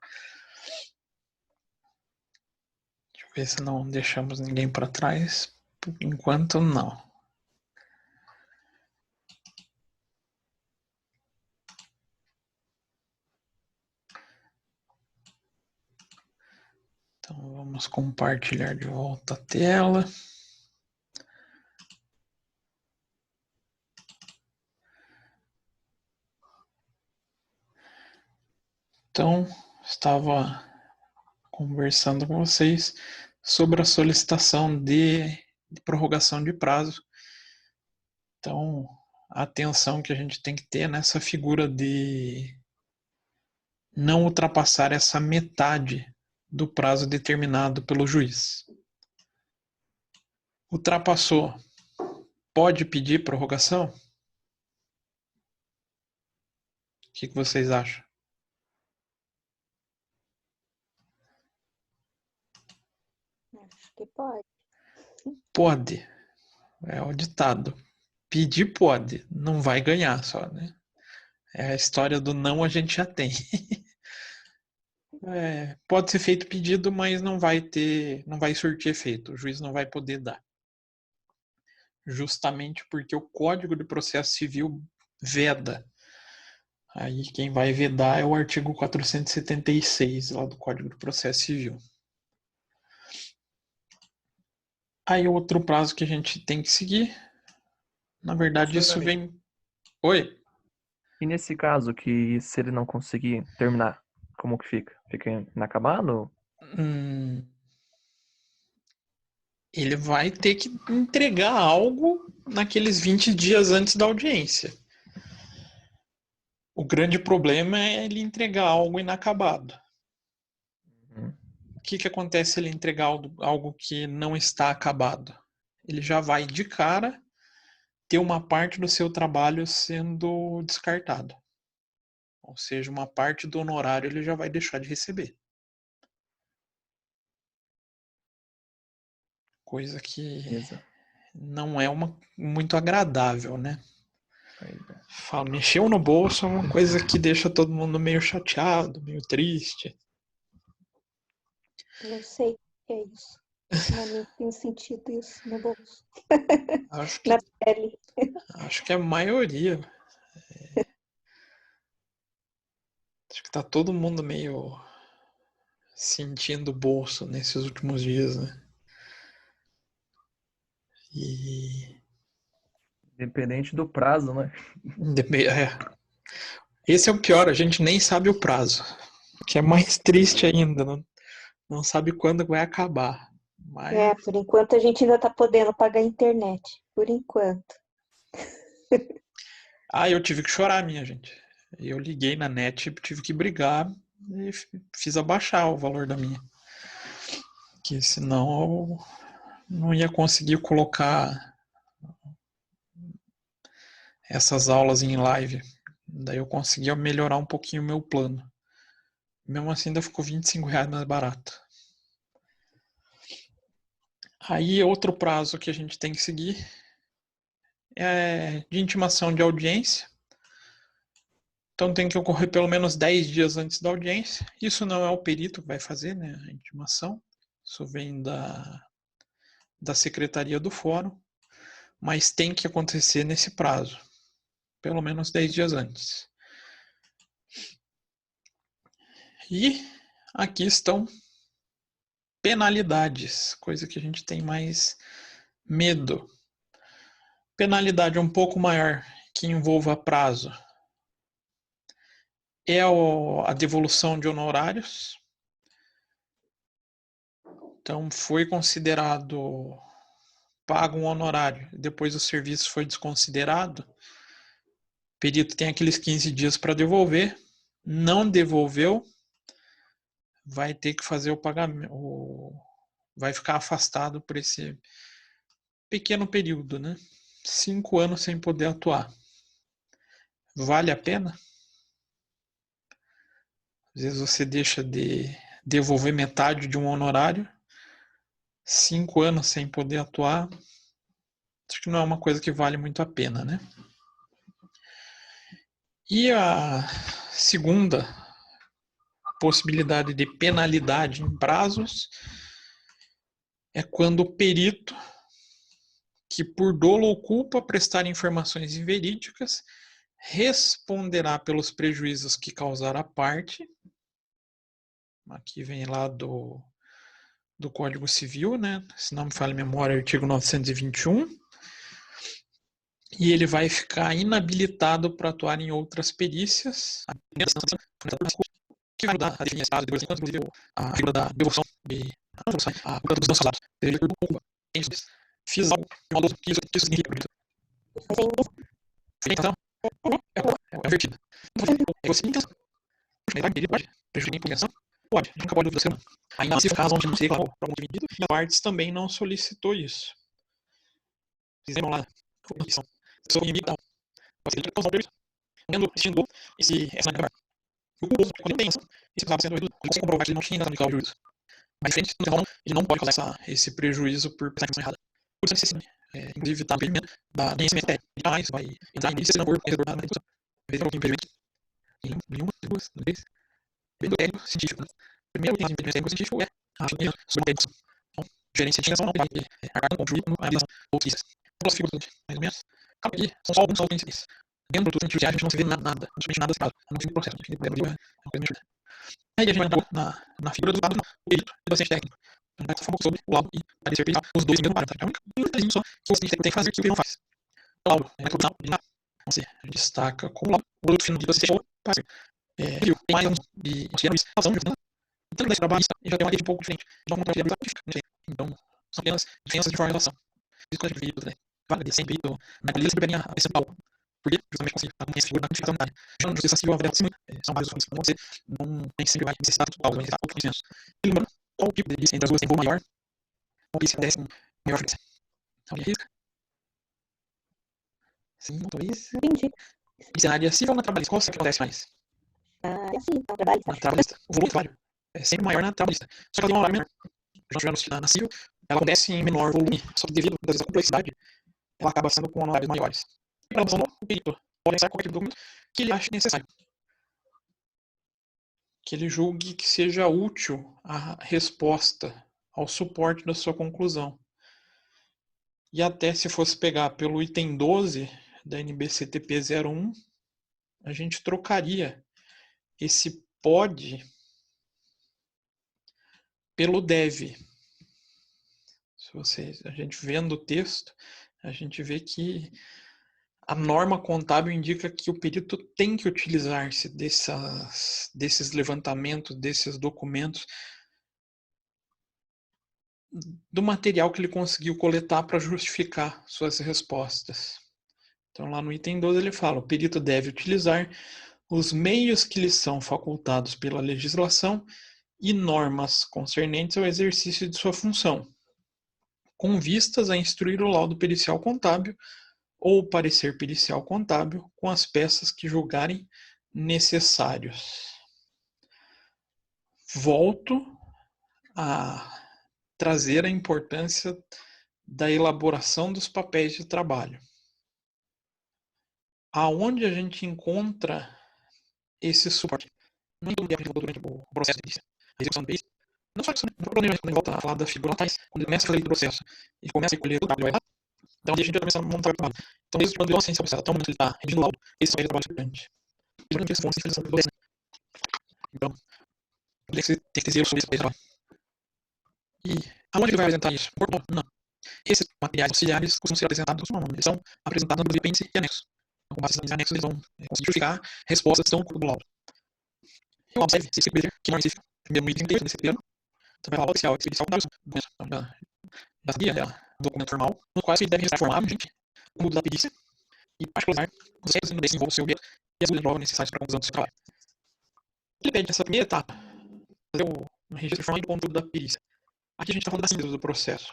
eu ver se não deixamos ninguém para trás. Por enquanto, não. Então, vamos compartilhar de volta a tela. Então, estava conversando com vocês sobre a solicitação de prorrogação de prazo. Então, a atenção que a gente tem que ter nessa figura de não ultrapassar essa metade do prazo determinado pelo juiz. Ultrapassou, pode pedir prorrogação? O que vocês acham? Acho que pode. Pode. É o ditado. Pedir pode, não vai ganhar só, né? É a história do não a gente já tem. Pode ser feito pedido, mas não vai surtir efeito. O juiz não vai poder dar. Justamente porque o Código de Processo Civil veda. Aí quem vai vedar é o artigo 476 lá do Código de Processo Civil. Aí outro prazo que a gente tem que seguir, na verdade isso vem... Oi? E nesse caso, que se ele não conseguir terminar, como que fica? Fica inacabado? Ele vai ter que entregar algo naqueles 20 dias antes da audiência. O grande problema é ele entregar algo inacabado. O que acontece se ele entregar algo que não está acabado? Ele já vai de cara ter uma parte do seu trabalho sendo descartado. Ou seja, uma parte do honorário ele já vai deixar de receber. Coisa que não é muito agradável, né? Mexeu no bolso é uma coisa que deixa todo mundo meio chateado, meio triste. Eu sei que é isso. Não tem sentido isso no bolso. Na pele. Acho que a maioria. Acho que tá todo mundo meio sentindo o bolso nesses últimos dias, né? Independente do prazo, né? Esse é o pior, a gente nem sabe o prazo. O que é mais triste ainda, não sabe quando vai acabar. Mas... por enquanto a gente ainda tá podendo pagar a internet. Por enquanto. Eu tive que chorar, minha gente. Eu liguei na net, tive que brigar e fiz abaixar o valor da minha. Que senão eu não ia conseguir colocar essas aulas em live. Daí eu conseguia melhorar um pouquinho o meu plano. Mesmo assim ainda ficou R$25 mais barato. Aí outro prazo que a gente tem que seguir é de intimação de audiência. Então tem que ocorrer pelo menos 10 dias antes da audiência. Isso não é o perito que vai fazer, né, a intimação. Isso vem da secretaria do fórum. Mas tem que acontecer nesse prazo. Pelo menos 10 dias antes. E aqui estão penalidades. Coisa que a gente tem mais medo. Penalidade um pouco maior que envolva prazo é a devolução de honorários. Então, foi considerado pago um honorário, depois o serviço foi desconsiderado, o perito tem aqueles 15 dias para devolver, não devolveu, vai ter que fazer o pagamento, vai ficar afastado por esse pequeno período, né? 5 anos sem poder atuar. Vale a pena? Às vezes você deixa de devolver metade de um honorário, 5 anos sem poder atuar, acho que não é uma coisa que vale muito a pena, né? E a segunda possibilidade de penalidade em prazos é quando o perito, que por dolo ou culpa prestar informações inverídicas, responderá pelos prejuízos que causar a parte. Aqui vem lá do Código Civil, né? Se não me falha a memória, artigo 921. E ele vai ficar inabilitado para atuar em outras perícias. Que vai ajudar a definir esse caso, inclusive a figura da devolução a figura dos danos causados. Fiz algo de modo que isso significa. Então, é vertida. Você tem intenção. Ele pode prejudicar a impugnação? Pode, nunca pode oferecer não. Ainda assim, caso onde não se reclamou para algum pedido, e a partes também não solicitou isso. Fizemos lá, sobre limite, pode ser causar um prejuízo. Tendo extinguiu essa não é o culposo, quando ele tem ação, isso acaba sendo reduzido, quando você comprovar que ele não tinha intenção de causar o prejuízo. Mas diferente, ele não pode causar esse prejuízo por pensar que é errada. Por isso, inclusive, está no impedimento da conhecimento técnico. Jamais vai entrar em milícia se não for conhecedor da manutenção. Às vezes, alguém impedimento nenhuma, duas, três. Bem do técnico científico. Né? Primeiro, o impedimento técnico científico é a opinião sobre a educação. Então, gerência de não vai arcar com contribuir com a realização ou pesquisas. Então, as figuras, mais ou menos, acaba aqui, são só alguns principais. Dentro do científico, a gente não se vê nada, absolutamente nada separado. A não ser no processo. É uma coisa meio. Aí a gente vai entrar na figura do lado do perito e do assistente técnico. Então, vai falar um pouco sobre o laudo e parecer pericial, os dois em mesmo parâmetro. É a única detalhe só que o assistente técnico tem que fazer que o perito não faz. O laudo é produção de nada. Então, se a gente destaca como laudo, o produto final do assistente ou parceiro. Tem mais um de ação de então, nesse trabalho, já tem uma rede um pouco diferente. Então, não tem então, são apenas diferenças de formalização. Isso que a gente vê, né? Vale, sempre, na polícia, sempre vem a principal. Porque, justamente, conseguir a figura da quantificação unitária. Já na justiça civil, a avaliação são vários fundos que você não tem sempre vai necessitar de tudo, vai necessitar outros conhecimentos. E lembrando, qual tipo de delícia entre as duas tem voo maior, qual que acontece com maior frequência. Então, ele arrisca. Sim, motorista. Entendi. E se na área civil ou na trabalhista, qual que acontece mais? Sim, trabalhista. Na trabalhista. O volume de trabalho é sempre maior na trabalhista. Só que ela tem um horário menor. Já tivemos na civil, ela acontece em menor volume, só que devido às vezes, à complexidade, ela acaba sendo com horários maiores. E para a o perito pode pensar qualquer documento que ele ache necessário. Que ele julgue que seja útil a resposta ao suporte da sua conclusão. E até se fosse pegar pelo item 12 da NBCTP 01, a gente trocaria esse pode pelo deve. Se a gente vendo o texto, a gente vê que a norma contábil indica que o perito tem que utilizar-se desses levantamentos, desses documentos, do material que ele conseguiu coletar para justificar suas respostas. Então, lá no item 12 ele fala, o perito deve utilizar os meios que lhe são facultados pela legislação e normas concernentes ao exercício de sua função, com vistas a instruir o laudo pericial contábil ou o parecer pericial contábil com as peças que julgarem necessários. Volto a trazer a importância da elaboração dos papéis de trabalho. aonde a gente encontra esse suporte? Não todo mundo durante o processo de perícia, a execução do perícia. Não só isso, né? No problema, quando ele volta a falar da figura lá atrás, quando ele começa a fazer o processo e começa a colher tudo que vai errar, então a gente já começa a montar o trabalho. Então, desde quando ele ciência processa, até o momento que ele está redigindo o laudo, esse é o trabalho importante. Isso não tem fontes de influenciação do processo, né? Então, tem que ter zero sobre esse trabalho. E aonde ele vai apresentar isso? Portal? Não. Esses materiais auxiliares costumam ser apresentados no nome. Eles são apresentados no apêndice e anexo. Então, com base nesses anexos, eles vão conseguir justificar respostas que estão no corpo do laudo. Então, observe, se explica que não existe primeiro no item 38 desse primeiro. Então, vai falar oficial, expedição da sabia, é um documento formal, no qual se deve registrar formalmente o mundo da perícia e particularizar os erros que envolvem o seu objeto e as provas necessárias para a conclusão do seu trabalho. Ele pede nessa primeira etapa fazer um registro formal do conteúdo da perícia. Aqui a gente está falando da síntese do processo.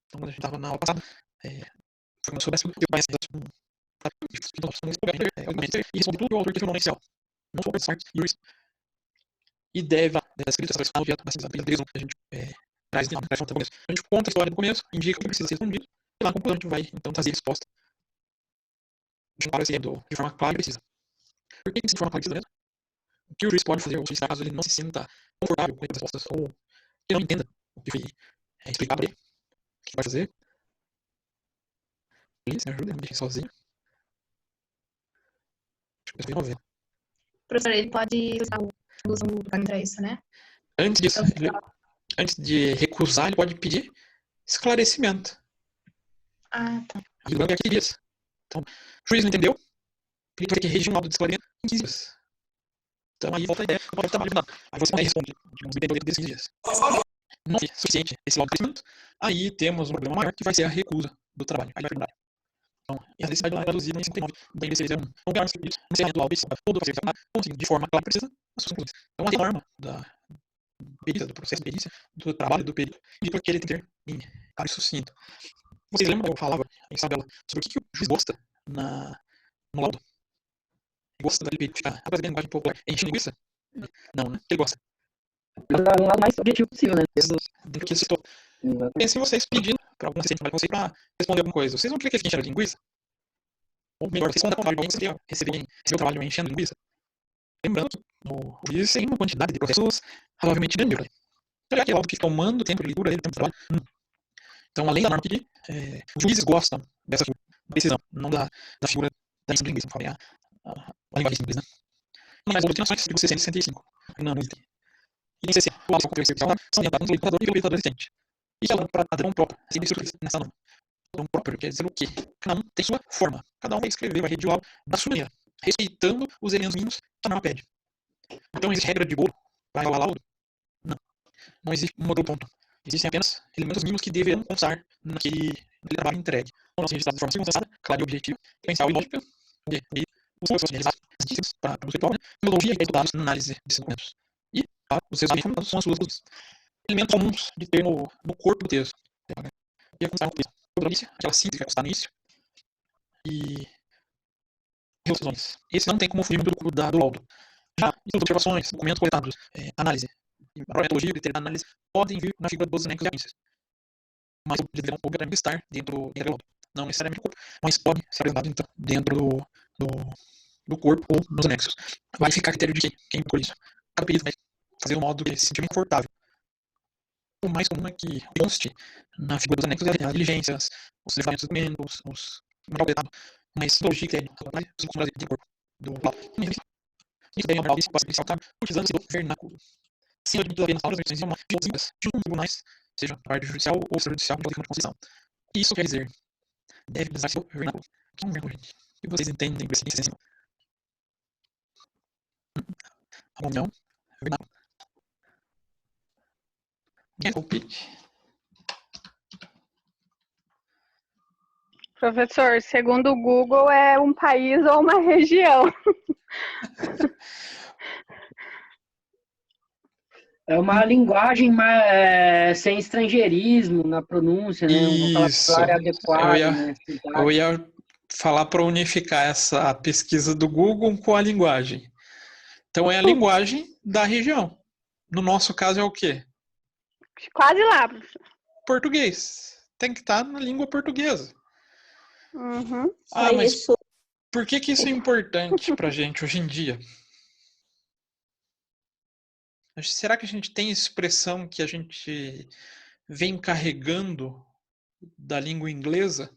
Então, quando a gente estava na aula passada, foi quando soubesse que eu conheço e responde tudo o autor que foi inicial. Não sou o professor e deve escrito essa versão objeto da síntese da perícia. A gente traz no começo. A gente conta a história do começo, indica o que precisa ser respondido, e lá na conclusão a gente vai então trazer a resposta. Deixando esse de forma clara e precisa. Por que de forma clara e precisa mesmo? O que o juiz pode fazer, ou solicitar, caso ele não se sinta confortável com as respostas, ou que não entenda o que foi explicado para ele, o que vai fazer? Please, me ajuda, me deixem sozinho. Acho que eu ver. Professor, ele pode usar o uso do caminho para isso, né? Antes disso, antes de recusar, ele pode pedir esclarecimento. Ah, tá. E o banco é 15 dias. Então, o juiz não entendeu, ele vai ter que redigir um laudo de esclarecimento em 15 dias. Então, aí volta a ideia, pode trabalho de nada. Aí você vai responder, digamos, dentro desses 15 dias. Não é suficiente esse laudo de esclarecimento, aí temos um problema maior, que vai ser a recusa do trabalho. Aí vai perguntar. Então, e a necessidade lá é traduzida em 59. Então, esse é um encerramento do laudo todo o processo, conseguindo de forma clara e precisa as suas conclusões. Então, a norma da perícia, do processo de perícia, do trabalho do perito, indica que ele tem que ter claro e sucinto. Vocês lembram que eu falava em sala sobre o que o juiz gosta no laudo? Ele gosta daquele perito ficar apresentando a linguagem popular enchendo linguiça? Não, né? Ele gosta. Um lado mais objetivo possível, né? Do que citou. Pense em vocês pedindo para algum assistente de vocês para responder alguma coisa. Vocês não querem que ele fique enchendo linguiça? Ou melhor, vocês respondem ao contrário, você queria receber o trabalho enchendo linguiça? Lembrando que o juiz tem uma quantidade de processos razoavelmente grande. Olha aquele laudo que fica tomando tempo de leitura dele, tempo de trabalho. Então, além da norma que os juízes gostam dessa decisão, não da figura da linguiça, como falei, a linguagem simples, né? Não mais doutrinações, artigo 665. Não, não tem. E nem CC, o laudo que são orientados pelo legislador e pelo legislador assistente. Isso é um padrão próprio, assim, nessa norma. Padrão próprio quer dizer o quê? Cada um tem sua forma. Cada um vai escrever, vai redigir o laudo da sua maneira, respeitando os elementos mínimos que a norma pede. Então, existe regra de bolo para igualar laudo? Não. Não existe um outro ponto. Existem apenas elementos mínimos que deverão constar naquele trabalho entregue. Então, nós registramos de forma circunstanciada, clara e objetiva, sequencial e lógica, e os processos realizados para o escritório, metodologia e dados na análise desses documentos. E os resultados fundamentados são as suas dúvidas. Elementos comuns de ter no corpo do texto. E a constar no texto. Aquela síntese que vai constar no início. E relusões. Esse não tem como fugir muito do laudo. Já as observações, documentos coletados, análise, a metodologia e a análise podem vir na figura dos anexos e apêndices. Mas eles deverão obviamente estar dentro do laudo. Não necessariamente do corpo, mas podem ser apresentados então, dentro do corpo ou nos anexos. Vai ficar a critério de quem procura isso. Cada perito vai fazer um modo que ele se sentir confortável. O mais comum é que conste na figura dos anexos as diligências, os levantamentos de documentos, os material coletado, mas metodologia e critério, os de corpo do laudo. Isso daí é uma análise policial, utilizando-se do vernáculo. Sem admitido apenas aulas, de um tribunais, seja parte judicial ou extrajudicial, de Constituição. Isso quer dizer, deve utilizar-se do vernáculo. O que é um vernáculo, gente? O que vocês entendem por esse acima? A união, vernáculo. Quem é palpite? Professor, segundo o Google, é um país ou uma região. É uma linguagem sem estrangeirismo na pronúncia, né? Um vocabulário adequado, né? Eu ia falar para unificar essa pesquisa do Google com a linguagem. Então, é a linguagem da região. No nosso caso, é o quê? Quase lá, professor. Português. Tem que estar na língua portuguesa. Uhum. Mas isso Por que que isso é importante para a gente hoje em dia? Será que a gente tem expressão que a gente vem carregando da língua inglesa?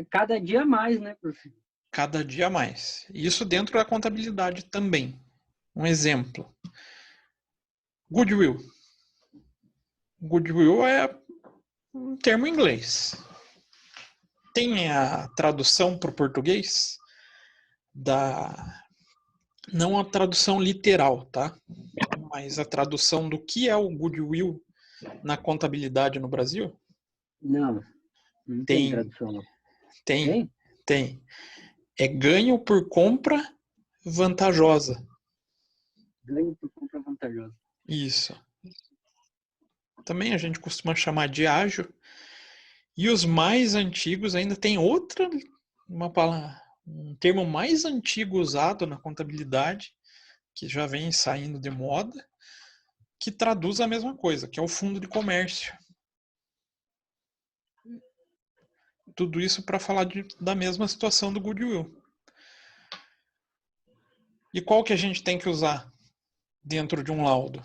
Cada dia mais, né, professor? Cada dia mais. Isso dentro da contabilidade também. Um exemplo. Goodwill. Goodwill é um termo em inglês. Tem a tradução para o português não a tradução literal, tá? Mas a tradução do que é o Goodwill na contabilidade no Brasil? Não tem tradução. Não. Tem. É ganho por compra vantajosa. Ganho por compra vantajosa. Isso. Também a gente costuma chamar de ágio. E os mais antigos ainda tem um termo mais antigo usado na contabilidade, que já vem saindo de moda, que traduz a mesma coisa, que é o fundo de comércio. Tudo isso para falar da mesma situação do Goodwill. E qual que a gente tem que usar dentro de um laudo?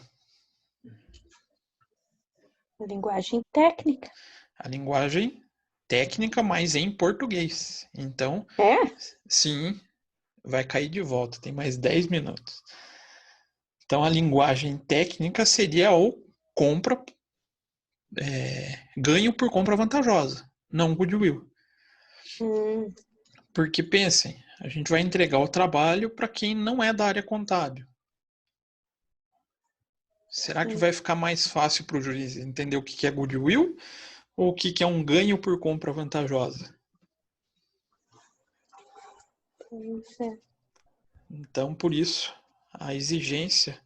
A linguagem técnica. A linguagem técnica, mas em português. Então, sim, vai cair de volta. Tem mais 10 minutos. Então, a linguagem técnica seria o ganho por compra vantajosa, não Goodwill. Porque pensem, a gente vai entregar o trabalho para quem não é da área contábil. Será que vai ficar mais fácil para o juiz entender o que é Goodwill ou o que é um ganho por compra vantajosa? Então, por isso, a exigência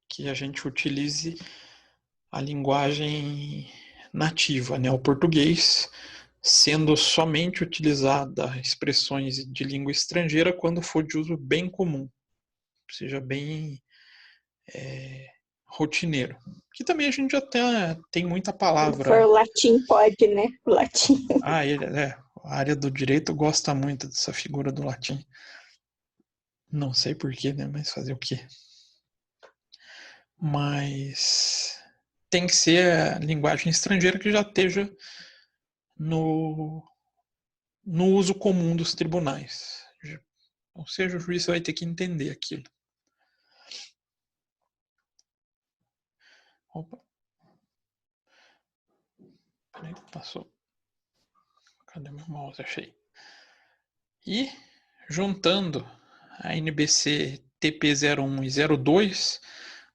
que a gente utilize a linguagem nativa, né, o português, sendo somente utilizada expressões de língua estrangeira quando for de uso bem comum, seja bem rotineiro. Que também a gente já tem muita palavra. Se for o latim, pode, né? O latim. A área do direito gosta muito dessa figura do latim. Não sei porquê, né? Mas fazer o quê? Mas tem que ser a linguagem estrangeira que já esteja no uso comum dos tribunais. Ou seja, o juiz vai ter que entender aquilo. Opa. Peraí, passou. Cadê meu mouse? Achei. E, juntando a NBC TP01 e 02,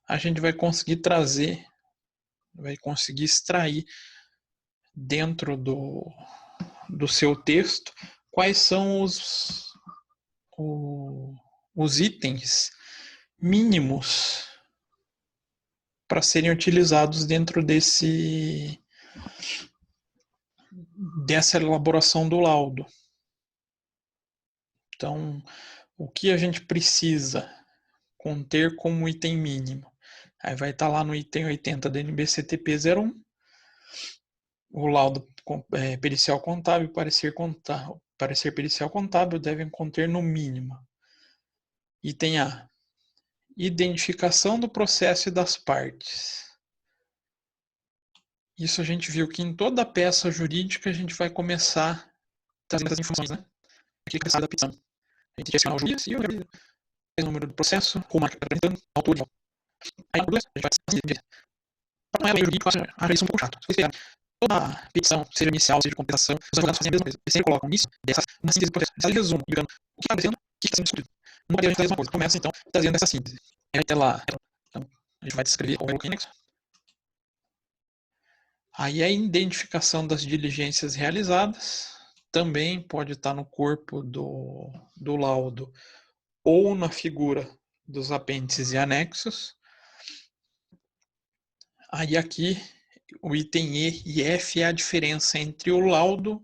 a gente vai conseguir extrair dentro do seu texto quais são os itens mínimos para serem utilizados dentro dessa elaboração do laudo. Então, o que a gente precisa conter como item mínimo? Aí vai estar lá no item 80 da NBCTP01, o laudo pericial contábil e parecer pericial contábil devem conter no mínimo. Item A, identificação do processo e das partes. Isso a gente viu que em toda peça jurídica a gente vai começar trazendo essas informações, né? Aqui que sai da petição. A gente direciona ao juiz e o número do processo, como marca apresentando, autor e aí, a gente vai decidir. Para não é lei jurídica, acha isso um pouco chato. Se vocês pegarem toda petição, seja inicial, seja de compensação, os advogados fazem a mesma coisa. Eles sempre colocam nisso, uma síntese do processo. Eles resumo, ligando o que está acontecendo, o que está sendo discutido. Não vai a gente fazer a mesma coisa. Começa, então, trazendo essa síntese. Aí vai ter lá, então, a gente vai descrever o anexo. Aí a identificação das diligências realizadas também pode estar no corpo do laudo ou na figura dos apêndices e anexos. Aí aqui, o item E e F é a diferença entre o laudo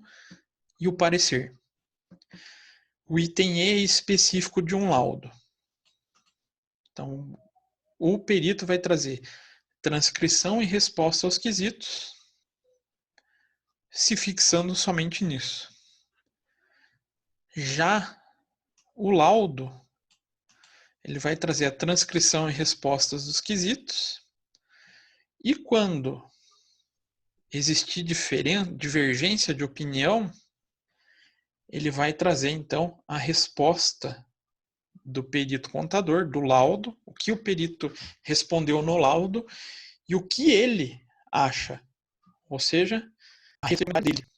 e o parecer. O item E é específico de um laudo. Então, o perito vai trazer transcrição e resposta aos quesitos, se fixando somente nisso. Já o laudo, ele vai trazer a transcrição e respostas dos quesitos, e quando existir divergência de opinião, ele vai trazer, então, a resposta do perito contador, do laudo, o que o perito respondeu no laudo e o que ele acha, ou seja, a responsabilidade dele.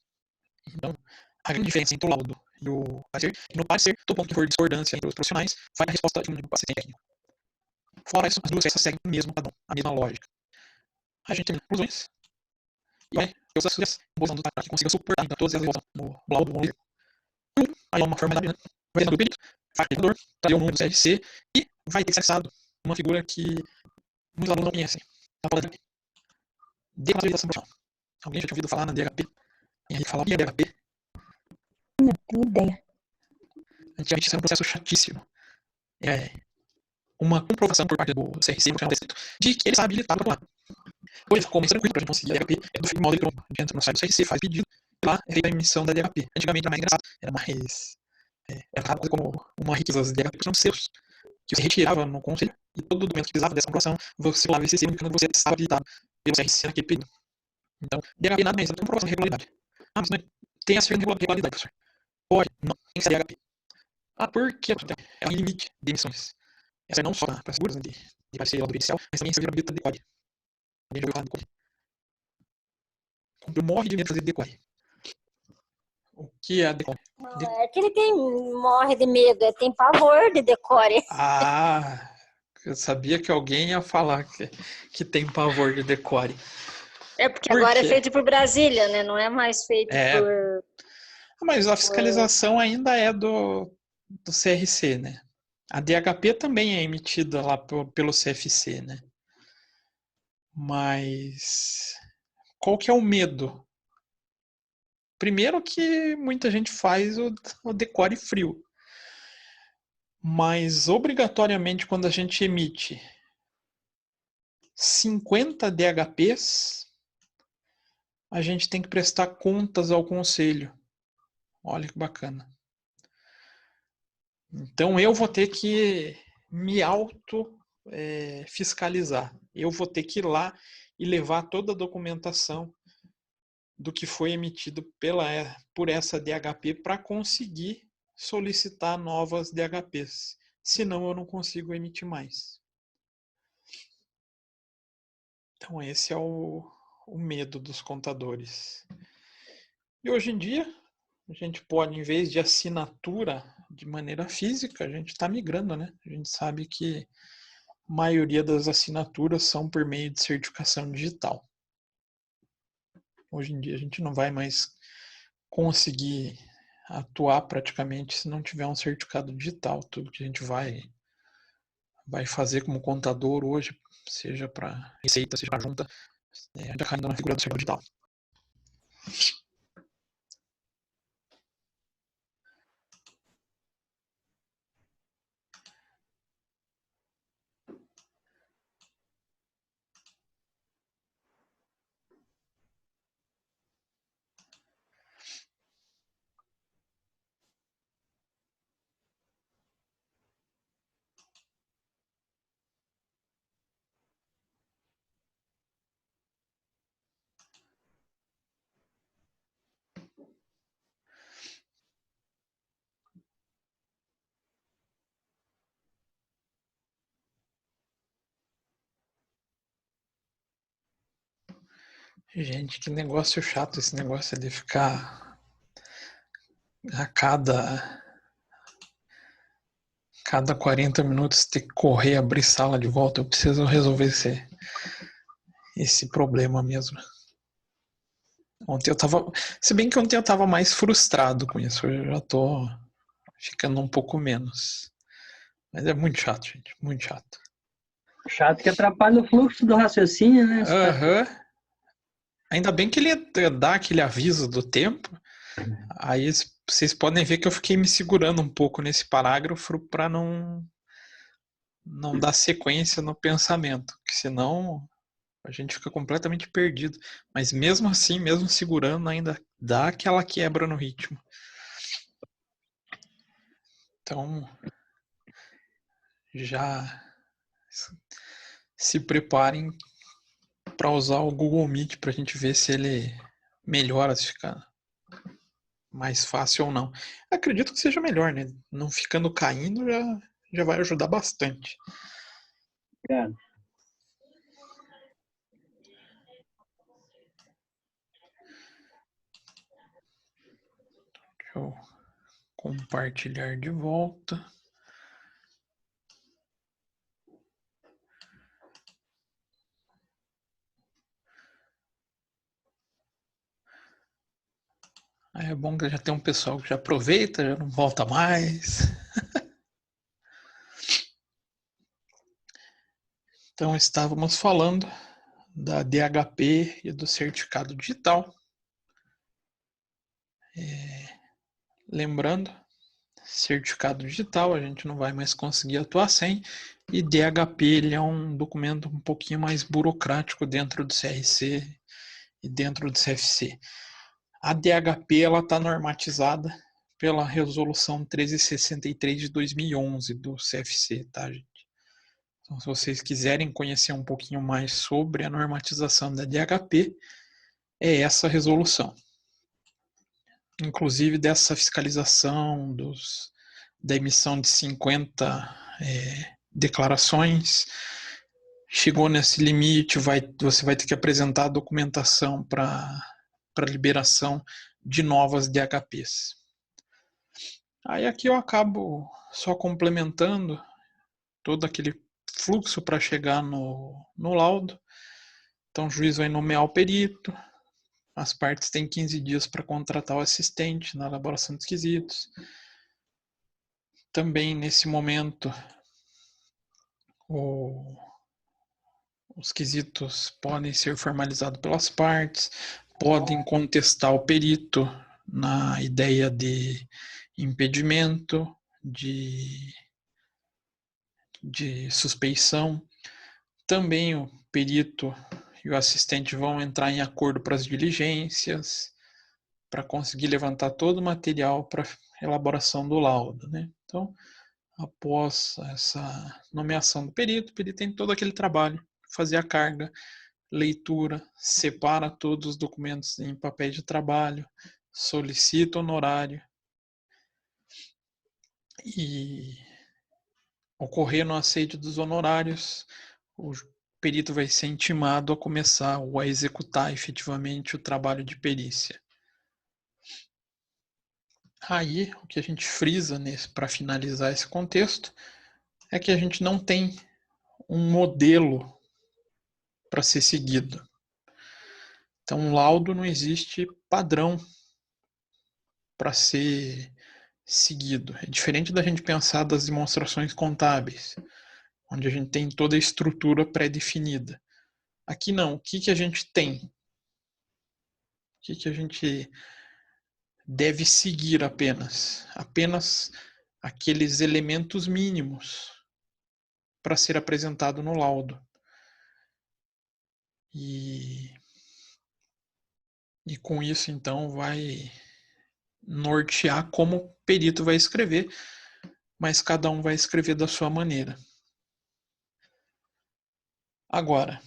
Então, a grande diferença entre o laudo e o parecer, no parecer, todo ponto que for discordância entre os profissionais, vai a resposta de um parecer técnico. Fora isso, as duas peças seguem o mesmo padrão, a mesma lógica. A gente tem conclusões e vai ter as sugestões usando para que consiga suportar então, todas elas no laudo do livro. Aí é uma formalidade, né? Vai ter do perito, vai ter do trazer o número do CRC e vai ter acessado uma figura que muitos alunos não conhecem. Tá falando de declaralização profissional. Alguém já tinha ouvido falar na DHP? E aí falava, e a DHP? Não tenho ideia. Antigamente isso era um processo chatíssimo. Uma comprovação por parte do CRC no final do distrito de que ele está habilitado para lá. Hoje ficou mais tranquilo para a gente conseguir a DHP. É do modo eletrônico. A gente entra no site do CRC, faz pedido, e lá é feita a emissão da DHP. Antigamente era mais engraçado. Era mais... Era coisa como uma riqueza das DHP, são selos que você retirava no conselho e todo documento que precisava dessa comprovação, você colava esse selo indicando que você estava habilitado pelo CRC naquele período. Então, DHP nada mais é comprovação de regularidade. Ah, mas não é, tem a certidão de regularidade, professor. Pode, não, tem que ser DHP. Ah, por quê? É um limite de emissões. Essa é não só para seguros, né, de parceria lá do judicial, mas também servir para decore. Alguém já ouviu falar de decore? Eu morro de medo de fazer decore. O que é decore? Não é que ele morre de medo, ele tem pavor de decore. Ah, eu sabia que alguém ia falar que tem pavor de decore. É porque agora é feito por Brasília, né? Não é mais feito por... Mas a fiscalização ainda é do CRC, né? A DHP também é emitida lá pelo CFC, né? Mas qual que é o medo? Primeiro que muita gente faz o decore frio. Mas obrigatoriamente quando a gente emite 50 DHPs, a gente tem que prestar contas ao conselho. Olha que bacana. Então eu vou ter que me fiscalizar. Eu vou ter que ir lá e levar toda a documentação do que foi emitido por essa DHP para conseguir solicitar novas DHPs. Senão eu não consigo emitir mais. Então esse é o medo dos contadores. E hoje em dia, a gente pode, em vez de assinatura de maneira física, a gente está migrando, né? A gente sabe que a maioria das assinaturas são por meio de certificação digital. Hoje em dia a gente não vai mais conseguir atuar praticamente se não tiver um certificado digital. Tudo que a gente vai fazer como contador hoje, seja para receita, seja para junta, já cai na figura do certificado digital. Gente, que negócio chato esse negócio de ficar a cada 40 minutos ter que correr, abrir sala de volta. Eu preciso resolver esse problema mesmo. Ontem eu tava... Se bem que ontem eu tava mais frustrado com isso. Hoje eu já tô ficando um pouco menos. Mas é muito chato, gente. Muito chato. Chato que atrapalha o fluxo do raciocínio, né? Aham. Ainda bem que ele dá aquele aviso do tempo. Aí vocês podem ver que eu fiquei me segurando um pouco nesse parágrafo para não dar sequência no pensamento. Que senão a gente fica completamente perdido. Mas mesmo assim, mesmo segurando, ainda dá aquela quebra no ritmo. Então, já se preparem para usar o Google Meet para a gente ver se ele melhora, se fica mais fácil ou não. Acredito que seja melhor, né? Não ficando caindo já vai ajudar bastante. Obrigado. Deixa eu compartilhar de volta. Aí é bom que já tem um pessoal que já aproveita, já não volta mais. Então, estávamos falando da DHP e do certificado digital. Lembrando, certificado digital a gente não vai mais conseguir atuar sem, e DHP ele é um documento um pouquinho mais burocrático dentro do CRC e dentro do CFC. A DHP ela está normatizada pela resolução 1363 de 2011 do CFC, tá, gente? Então, se vocês quiserem conhecer um pouquinho mais sobre a normatização da DHP, é essa resolução. Inclusive dessa fiscalização da emissão de 50 declarações. Chegou nesse limite, você vai ter que apresentar a documentação para liberação de novas DHPs. Aí aqui eu acabo só complementando todo aquele fluxo para chegar no laudo. Então o juiz vai nomear o perito, as partes têm 15 dias para contratar o assistente na elaboração dos quesitos. Também nesse momento os quesitos podem ser formalizados pelas partes, podem contestar o perito na ideia de impedimento, de suspeição. Também o perito e o assistente vão entrar em acordo para as diligências, para conseguir levantar todo o material para elaboração do laudo, né? Então, após essa nomeação do perito, o perito tem todo aquele trabalho, fazer a carga, leitura, separa todos os documentos em papéis de trabalho, solicita honorário e, ocorrendo o aceite dos honorários, o perito vai ser intimado a começar ou a executar efetivamente o trabalho de perícia. Aí, o que a gente frisa para finalizar esse contexto é que a gente não tem um modelo para ser seguido. Então, um laudo não existe padrão para ser seguido. É diferente da gente pensar das demonstrações contábeis, onde a gente tem toda a estrutura pré-definida. Aqui não. O que a gente tem? O que a gente deve seguir apenas? Apenas aqueles elementos mínimos para ser apresentado no laudo. E com isso, então, vai nortear como o perito vai escrever, mas cada um vai escrever da sua maneira. Agora,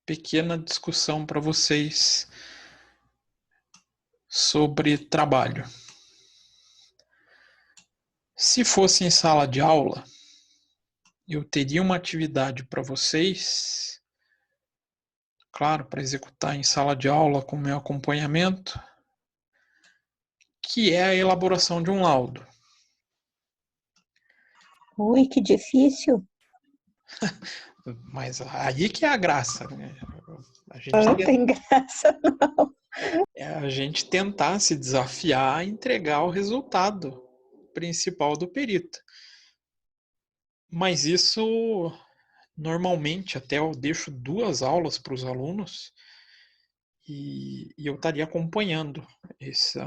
pequena discussão para vocês sobre trabalho. Se fosse em sala de aula, eu teria uma atividade para vocês, claro, para executar em sala de aula com meu acompanhamento, que é a elaboração de um laudo. Ui, que difícil. Mas aí que é a graça, né? Não tem graça, não. É a gente tentar se desafiar a entregar o resultado principal do perito. Mas isso, normalmente, até eu deixo 2 aulas para os alunos e eu estaria acompanhando esse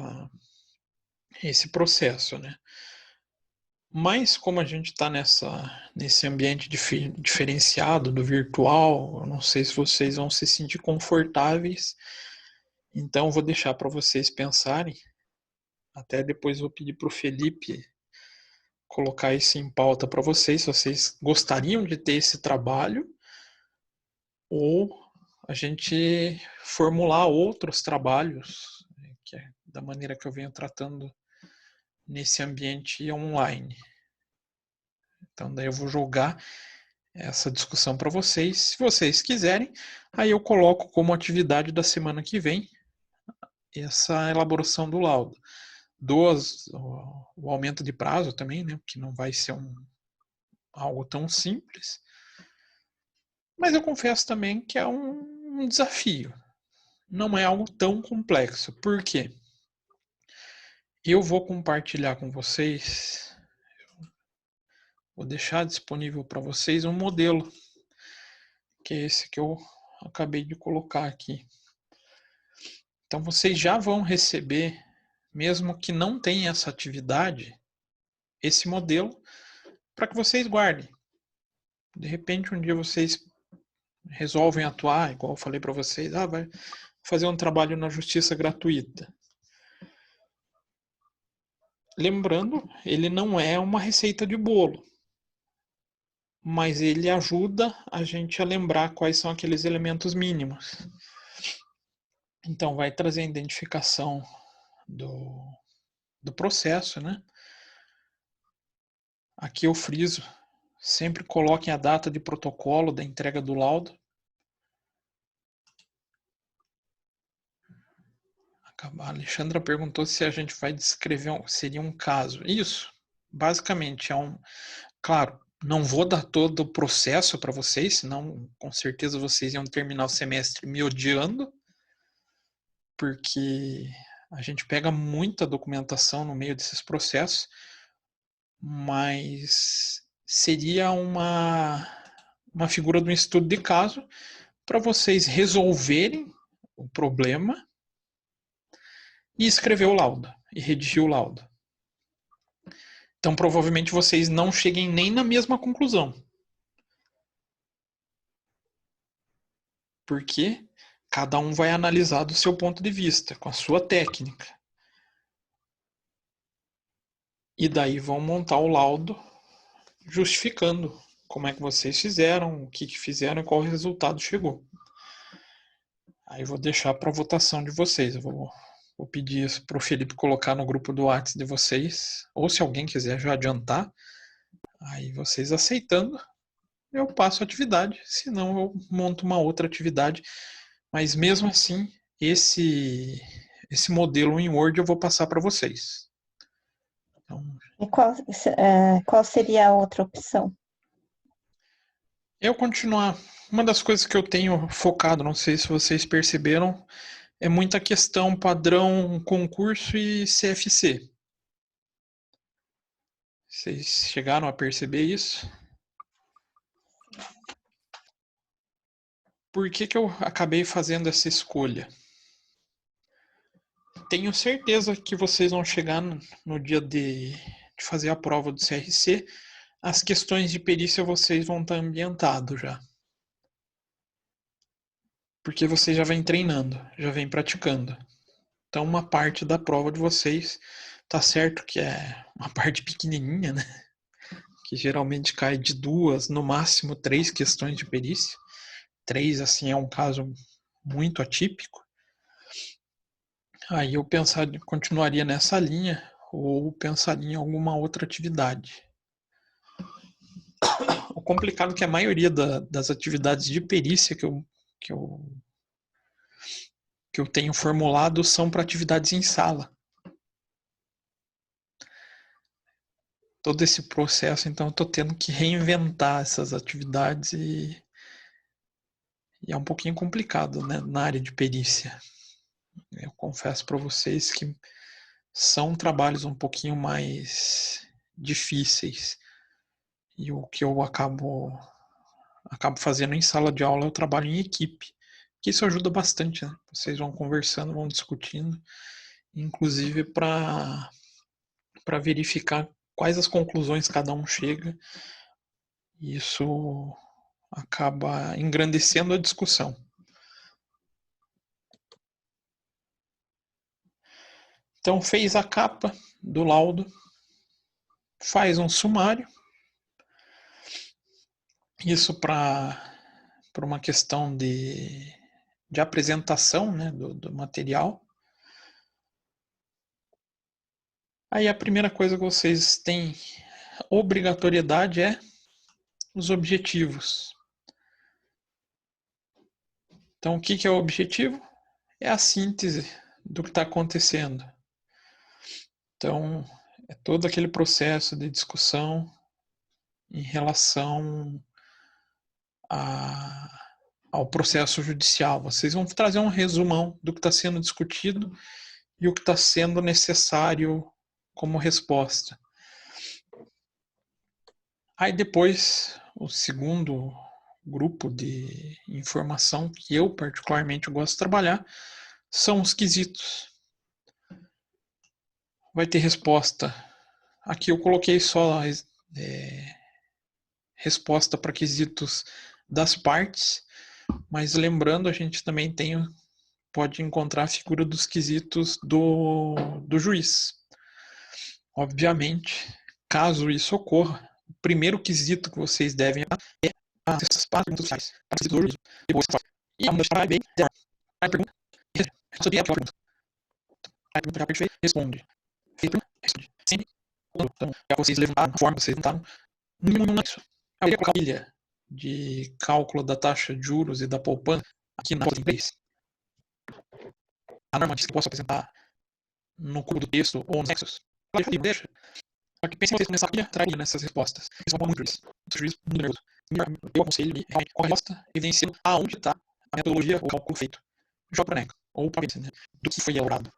processo, né? Mas como a gente está nesse ambiente diferenciado do virtual, eu não sei se vocês vão se sentir confortáveis, então eu vou deixar para vocês pensarem. Até depois vou pedir para o Felipe colocar isso em pauta para vocês, se vocês gostariam de ter esse trabalho ou a gente formular outros trabalhos, que é da maneira que eu venho tratando nesse ambiente online. Então daí eu vou jogar essa discussão para vocês. Se vocês quiserem, aí eu coloco como atividade da semana que vem essa elaboração do laudo. O aumento de prazo também, né? Que não vai ser algo tão simples. Mas eu confesso também que é um desafio. Não é algo tão complexo. Por quê? Eu vou compartilhar com vocês, vou deixar disponível para vocês um modelo, que é esse que eu acabei de colocar aqui. Então vocês já vão receber, mesmo que não tenha essa atividade, esse modelo para que vocês guardem. De repente um dia vocês resolvem atuar, igual eu falei para vocês, vai fazer um trabalho na justiça gratuita. Lembrando, ele não é uma receita de bolo, mas ele ajuda a gente a lembrar quais são aqueles elementos mínimos. Então vai trazer a identificação do processo, né? Aqui eu friso, sempre coloquem a data de protocolo da entrega do laudo. A Alexandra perguntou se a gente vai descrever, seria um caso. Isso, basicamente, claro, não vou dar todo o processo para vocês, senão com certeza vocês iam terminar o semestre me odiando, porque a gente pega muita documentação no meio desses processos, mas seria uma figura de um estudo de caso para vocês resolverem o problema e escrever o laudo, e redigir o laudo. Então, provavelmente, vocês não cheguem nem na mesma conclusão. Porque cada um vai analisar do seu ponto de vista, com a sua técnica. E daí vão montar o laudo justificando como é que vocês fizeram, o que fizeram e qual resultado chegou. Aí vou deixar para votação de vocês. Eu vou pedir isso para o Felipe colocar no grupo do WhatsApp de vocês, ou se alguém quiser já adiantar, aí vocês aceitando, eu passo a atividade, senão eu monto uma outra atividade, mas mesmo assim, esse modelo em Word eu vou passar para vocês. Então, e qual seria a outra opção? Eu continuar, uma das coisas que eu tenho focado, não sei se vocês perceberam, é muita questão padrão concurso e CFC. Vocês chegaram a perceber isso? Por que eu acabei fazendo essa escolha? Tenho certeza que vocês vão chegar no dia de fazer a prova do CRC, as questões de perícia vocês vão estar ambientados já. Porque vocês já vêm treinando, já vêm praticando. Então uma parte da prova de vocês, tá certo que é uma parte pequenininha, né? Que geralmente cai de 2, no máximo 3 questões de perícia. 3, assim, é um caso muito atípico. Aí eu continuaria nessa linha ou pensaria em alguma outra atividade. O complicado é que a maioria das atividades de perícia que eu tenho formulado são para atividades em sala. Todo esse processo, então, eu estou tendo que reinventar essas atividades e é um pouquinho complicado, né, na área de perícia. Eu confesso para vocês que são trabalhos um pouquinho mais difíceis. E o que eu acabo fazendo em sala de aula é o trabalho em equipe. Que isso ajuda bastante, né? Vocês vão conversando, vão discutindo, inclusive para verificar quais as conclusões cada um chega. Isso acaba engrandecendo a discussão. Então, fez a capa do laudo, faz um sumário. Isso para uma questão de apresentação, né, do material. Aí a primeira coisa que vocês têm obrigatoriedade é os objetivos. Então, o que é o objetivo? É a síntese do que está acontecendo. Então, é todo aquele processo de discussão em relação ao processo judicial. Vocês vão trazer um resumão do que está sendo discutido e o que está sendo necessário como resposta. Aí depois, o segundo grupo de informação que eu particularmente gosto de trabalhar são os quesitos. Vai ter resposta. Aqui eu coloquei só resposta para quesitos das partes, mas lembrando, a gente também pode encontrar a figura dos quesitos do juiz. Obviamente, caso isso ocorra, o primeiro quesito que vocês devem é essas perguntas sociais. E a mulher bem, a pergunta responde. Sempre então, vocês levantaram a forma, vocês levantaram isso. Eu ia colocar a ilha de cálculo da taxa de juros e da poupança aqui na empresa. A norma diz que eu posso apresentar no cubo do texto ou nos nexos. Deixa. Só que pensem vocês começar a trair nessas respostas. Isso é muito juiz. O juiz muito nervoso. Eu aconselho realmente com a resposta evidenciando aonde está a metodologia ou o cálculo feito. Joga para o NECA, ou para a né, do que foi elaborado.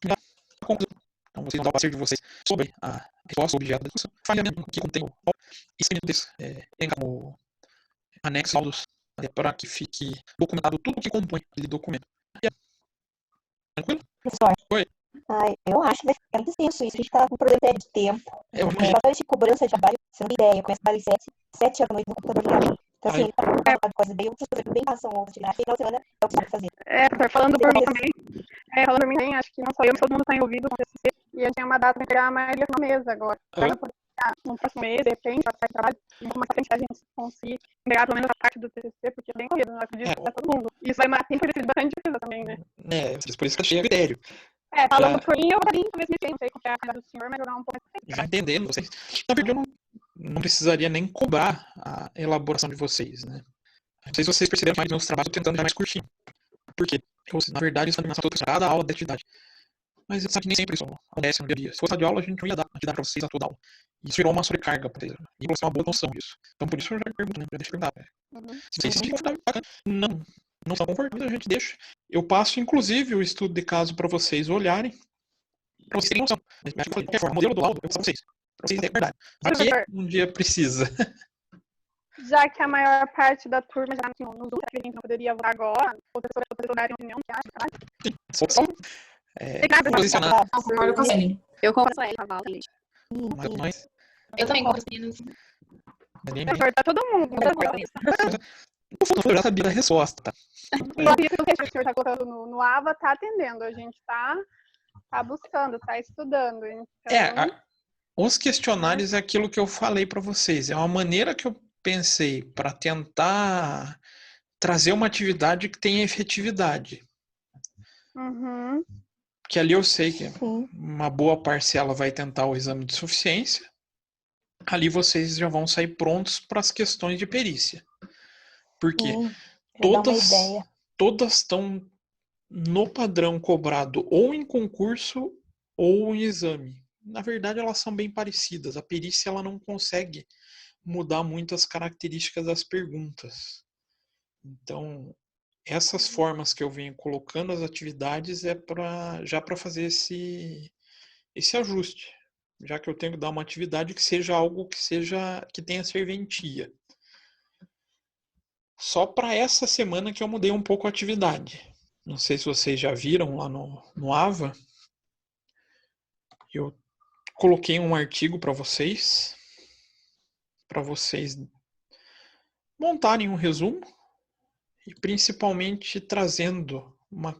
Então vocês vão dar o parceiro de vocês sobre a resposta, o objeto da discussão, falhamento que contém o escrevimento desse como anexo laudos para que fique documentado tudo o que compõe aquele documento. Tranquilo? Professor. Oi. Eu acho que vai ficar muito extenso isso. A gente tá com um problema de tempo. Bastante cobrança de trabalho, você não tem ideia. Eu começo a trabalhar 7 horas da noite no computador ligado. Então, assim, tá coisa bem, eu preciso bem passar uma atividade. Final de semana é o que eu vou fazer. Professor, falando por mim também. Falando por mim, acho que não só eu, mas todo mundo está envolvido com o TCC. E a gente tem uma data para entregar a maioria no mês agora. No próximo mês, de repente, vai sair trabalho. Então, mais frente a gente conseguir entregar pelo menos a parte do TCC, porque é bem corrido, não acredito que todo mundo. E isso vai matar tempo de bastante coisa também, né? Por isso que eu achei a critério. Falando por mim, eu talvez me não sei como é a cara do senhor, mas jogar um pouco mais. Já entendendo vocês. Na verdade, eu não precisaria nem cobrar a elaboração de vocês, né? Não sei se vocês perceberam, mas meus trabalhos eu tentando deixar mais curtinho. Por quê? Porque, na verdade, isso é animação toda cada aula de atividade. Mas sabe que nem sempre isso acontece no dia a dia. Se fosse a de aula, a gente não ia dar para vocês a toda aula. Isso virou uma sobrecarga para vocês. E você tem uma boa noção disso. Então, por isso eu já pergunto, né? Deixa eu perguntar. Se vocês se sentem confortáveis, não estão confortáveis, a gente deixa. Eu passo, inclusive, o estudo de caso para vocês olharem. Para vocês terem noção. O modelo do laudo, eu passo para vocês. Para vocês terem verdade. Mas que um dia precisa. Já que a maior parte da turma já nos outros que a gente não poderia votar agora, outras darem opinião, que acha, tá? Sim, posicionar. Eu concordo com ela, Mas eu também concordo com isso. Tá todo mundo. Eu já sabia da resposta, tá? O que o senhor tá colocando no AVA tá atendendo. A gente tá buscando, tá estudando. Então... Os questionários é aquilo que eu falei para vocês. É uma maneira que eu pensei para tentar trazer uma atividade que tenha efetividade. Uhum. Que ali eu sei que uma boa parcela vai tentar o exame de suficiência. Ali vocês já vão sair prontos para as questões de perícia. Porque todas estão no padrão cobrado ou em concurso ou em exame. Na verdade, elas são bem parecidas. A perícia ela não consegue mudar muito as características das perguntas. Então, essas formas que eu venho colocando as atividades é já para fazer esse ajuste. Já que eu tenho que dar uma atividade que seja algo que tenha serventia. Só para essa semana que eu mudei um pouco a atividade. Não sei se vocês já viram lá no AVA. Eu coloquei um artigo para vocês montarem um resumo e principalmente trazendo uma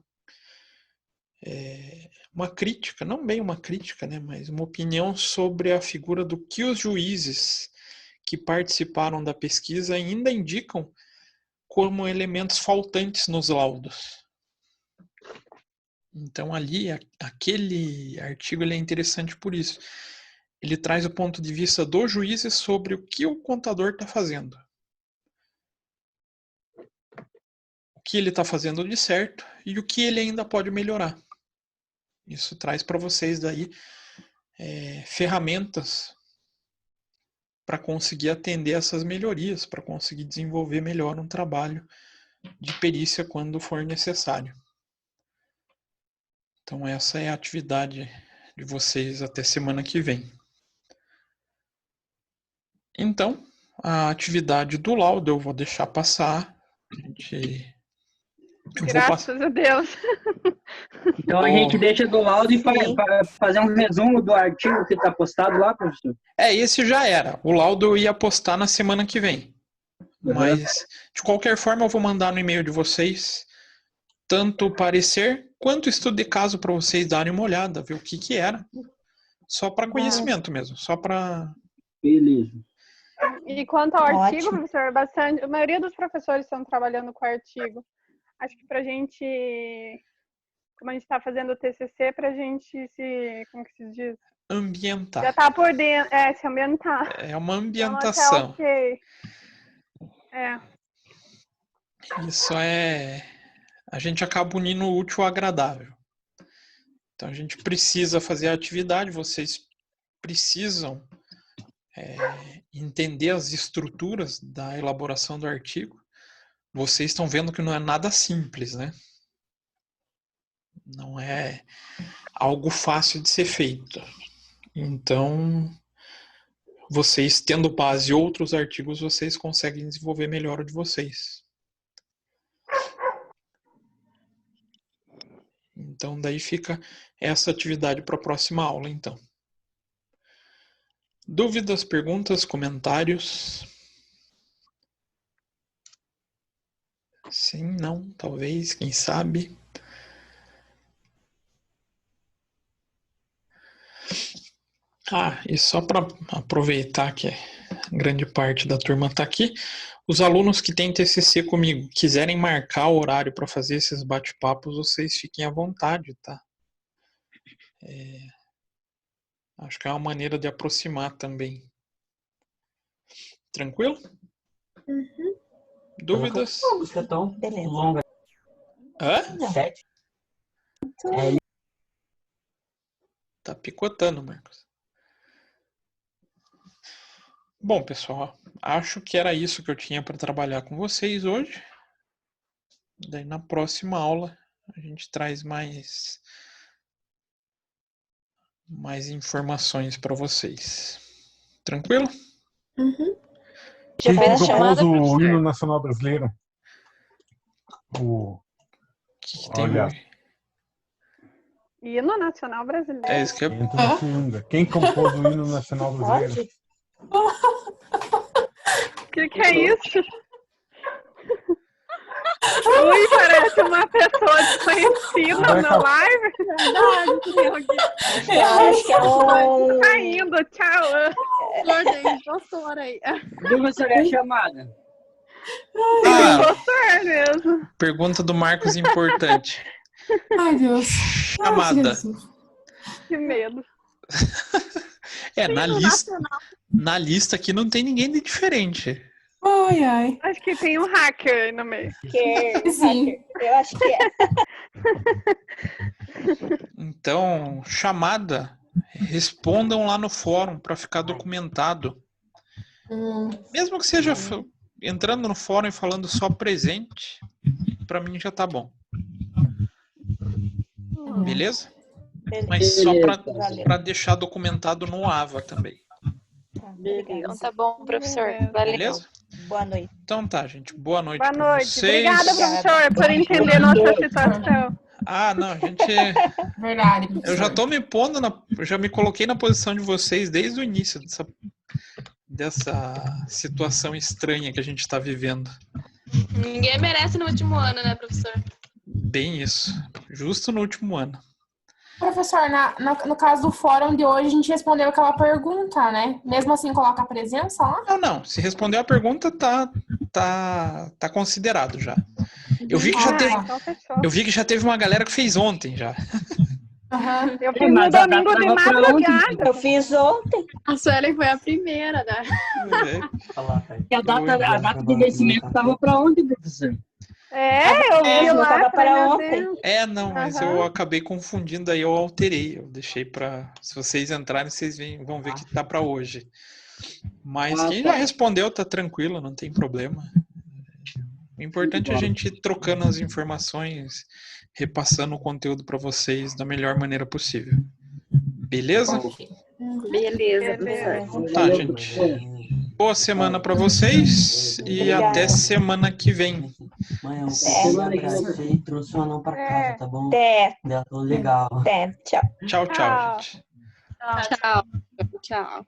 crítica, não bem uma crítica, né, mas uma opinião sobre a figura do que os juízes que participaram da pesquisa ainda indicam como elementos faltantes nos laudos. Então ali, aquele artigo ele é interessante por isso. Ele traz o ponto de vista dos juízes sobre o que o contador está fazendo. O que ele está fazendo de certo e o que ele ainda pode melhorar. Isso traz para vocês daí ferramentas para conseguir atender essas melhorias, para conseguir desenvolver melhor um trabalho de perícia quando for necessário. Então essa é a atividade de vocês até semana que vem. Então, a atividade do laudo eu vou deixar passar. Graças a Deus. Então a gente deixa do laudo e para fazer um resumo do artigo que está postado lá, professor. Esse já era. O laudo eu ia postar na semana que vem. Mas, de qualquer forma, eu vou mandar no e-mail de vocês tanto o parecer quanto o estudo de caso para vocês darem uma olhada, ver o que era. Só para conhecimento mesmo. Só para... Beleza. E quanto ao artigo, professor, a maioria dos professores estão trabalhando com artigo. Acho que pra gente, como a gente está fazendo o TCC, pra gente como que se diz? Ambientar. Já tá por dentro, se ambientar. É uma ambientação. Então, ok. Isso a gente acaba unindo o útil ao agradável. Então a gente precisa fazer a atividade, vocês precisam entender as estruturas da elaboração do artigo. Vocês estão vendo que não é nada simples, né? Não é algo fácil de ser feito. Então, vocês tendo base em outros artigos, vocês conseguem desenvolver melhor o de vocês. Então, daí fica essa atividade para a próxima aula, então. Dúvidas, perguntas, comentários? Sim, não, talvez, quem sabe. E só para aproveitar que grande parte da turma está aqui, os alunos que têm TCC comigo quiserem marcar o horário para fazer esses bate-papos, vocês fiquem à vontade, tá? Acho que é uma maneira de aproximar também. Tranquilo? Uhum. Dúvidas? Música tão longa. Hã? 7. Tá picotando, Marcos. Bom, pessoal, acho que era isso que eu tinha para trabalhar com vocês hoje. Daí na próxima aula a gente traz mais informações para vocês. Tranquilo? Uhum. Quem compôs o hino nacional brasileiro? Olha. Hino nacional brasileiro. É isso que Quem compôs o hino nacional brasileiro? O que é isso? Ui, parece uma pessoa desconhecida na live. Acho que é um... Tá indo, tchau. Impostor aí. Professor, é a chamada. Impostor mesmo. Pergunta do Marcos importante. Ai, Deus. Chamada. Que medo. Na lista aqui não tem ninguém de diferente. Ai, ai. Acho que tem um hacker aí no meio. Sim. Eu acho que é. Então, chamada, respondam lá no fórum para ficar documentado. Mesmo que seja entrando no fórum e falando só presente, para mim já tá bom. Beleza? Mas só para deixar documentado no AVA também. Então tá bom, professor. Valeu. Beleza? Boa noite. Então tá, gente. Boa noite. Boa noite. Vocês. Obrigada, professor, por entender nossa situação. Ah, não, a gente... Verdade, professor. Eu já tô me pondo, eu já me coloquei na posição de vocês desde o início dessa situação estranha que a gente está vivendo. Ninguém merece no último ano, né, professor? Bem isso. Justo no último ano. Professor, no caso do fórum de hoje, a gente respondeu aquela pergunta, né? Mesmo assim, coloca a presença lá? Não. Se respondeu a pergunta, tá considerado já. Eu vi que já teve uma galera que fez ontem já. Uhum. Eu fiz no domingo de madrugada. Eu fiz ontem. A Suelen foi a primeira, né? E a data de vencimento estava para onde, professor? Eu vi lá. Estava para ontem. Não, mas eu acabei confundindo, aí eu alterei. Eu deixei para... Se vocês entrarem, vocês vão ver que tá para hoje. Mas quem já respondeu tá tranquilo, não tem problema. O importante é a gente ir trocando as informações, repassando o conteúdo para vocês da melhor maneira possível. Beleza? Beleza, professor. Tá, gente. Boa semana para vocês e até semana que vem. Mãe, eu abracei e trouxe o anão para casa, tá bom? Legal. Tchau. Tchau, gente. Tchau.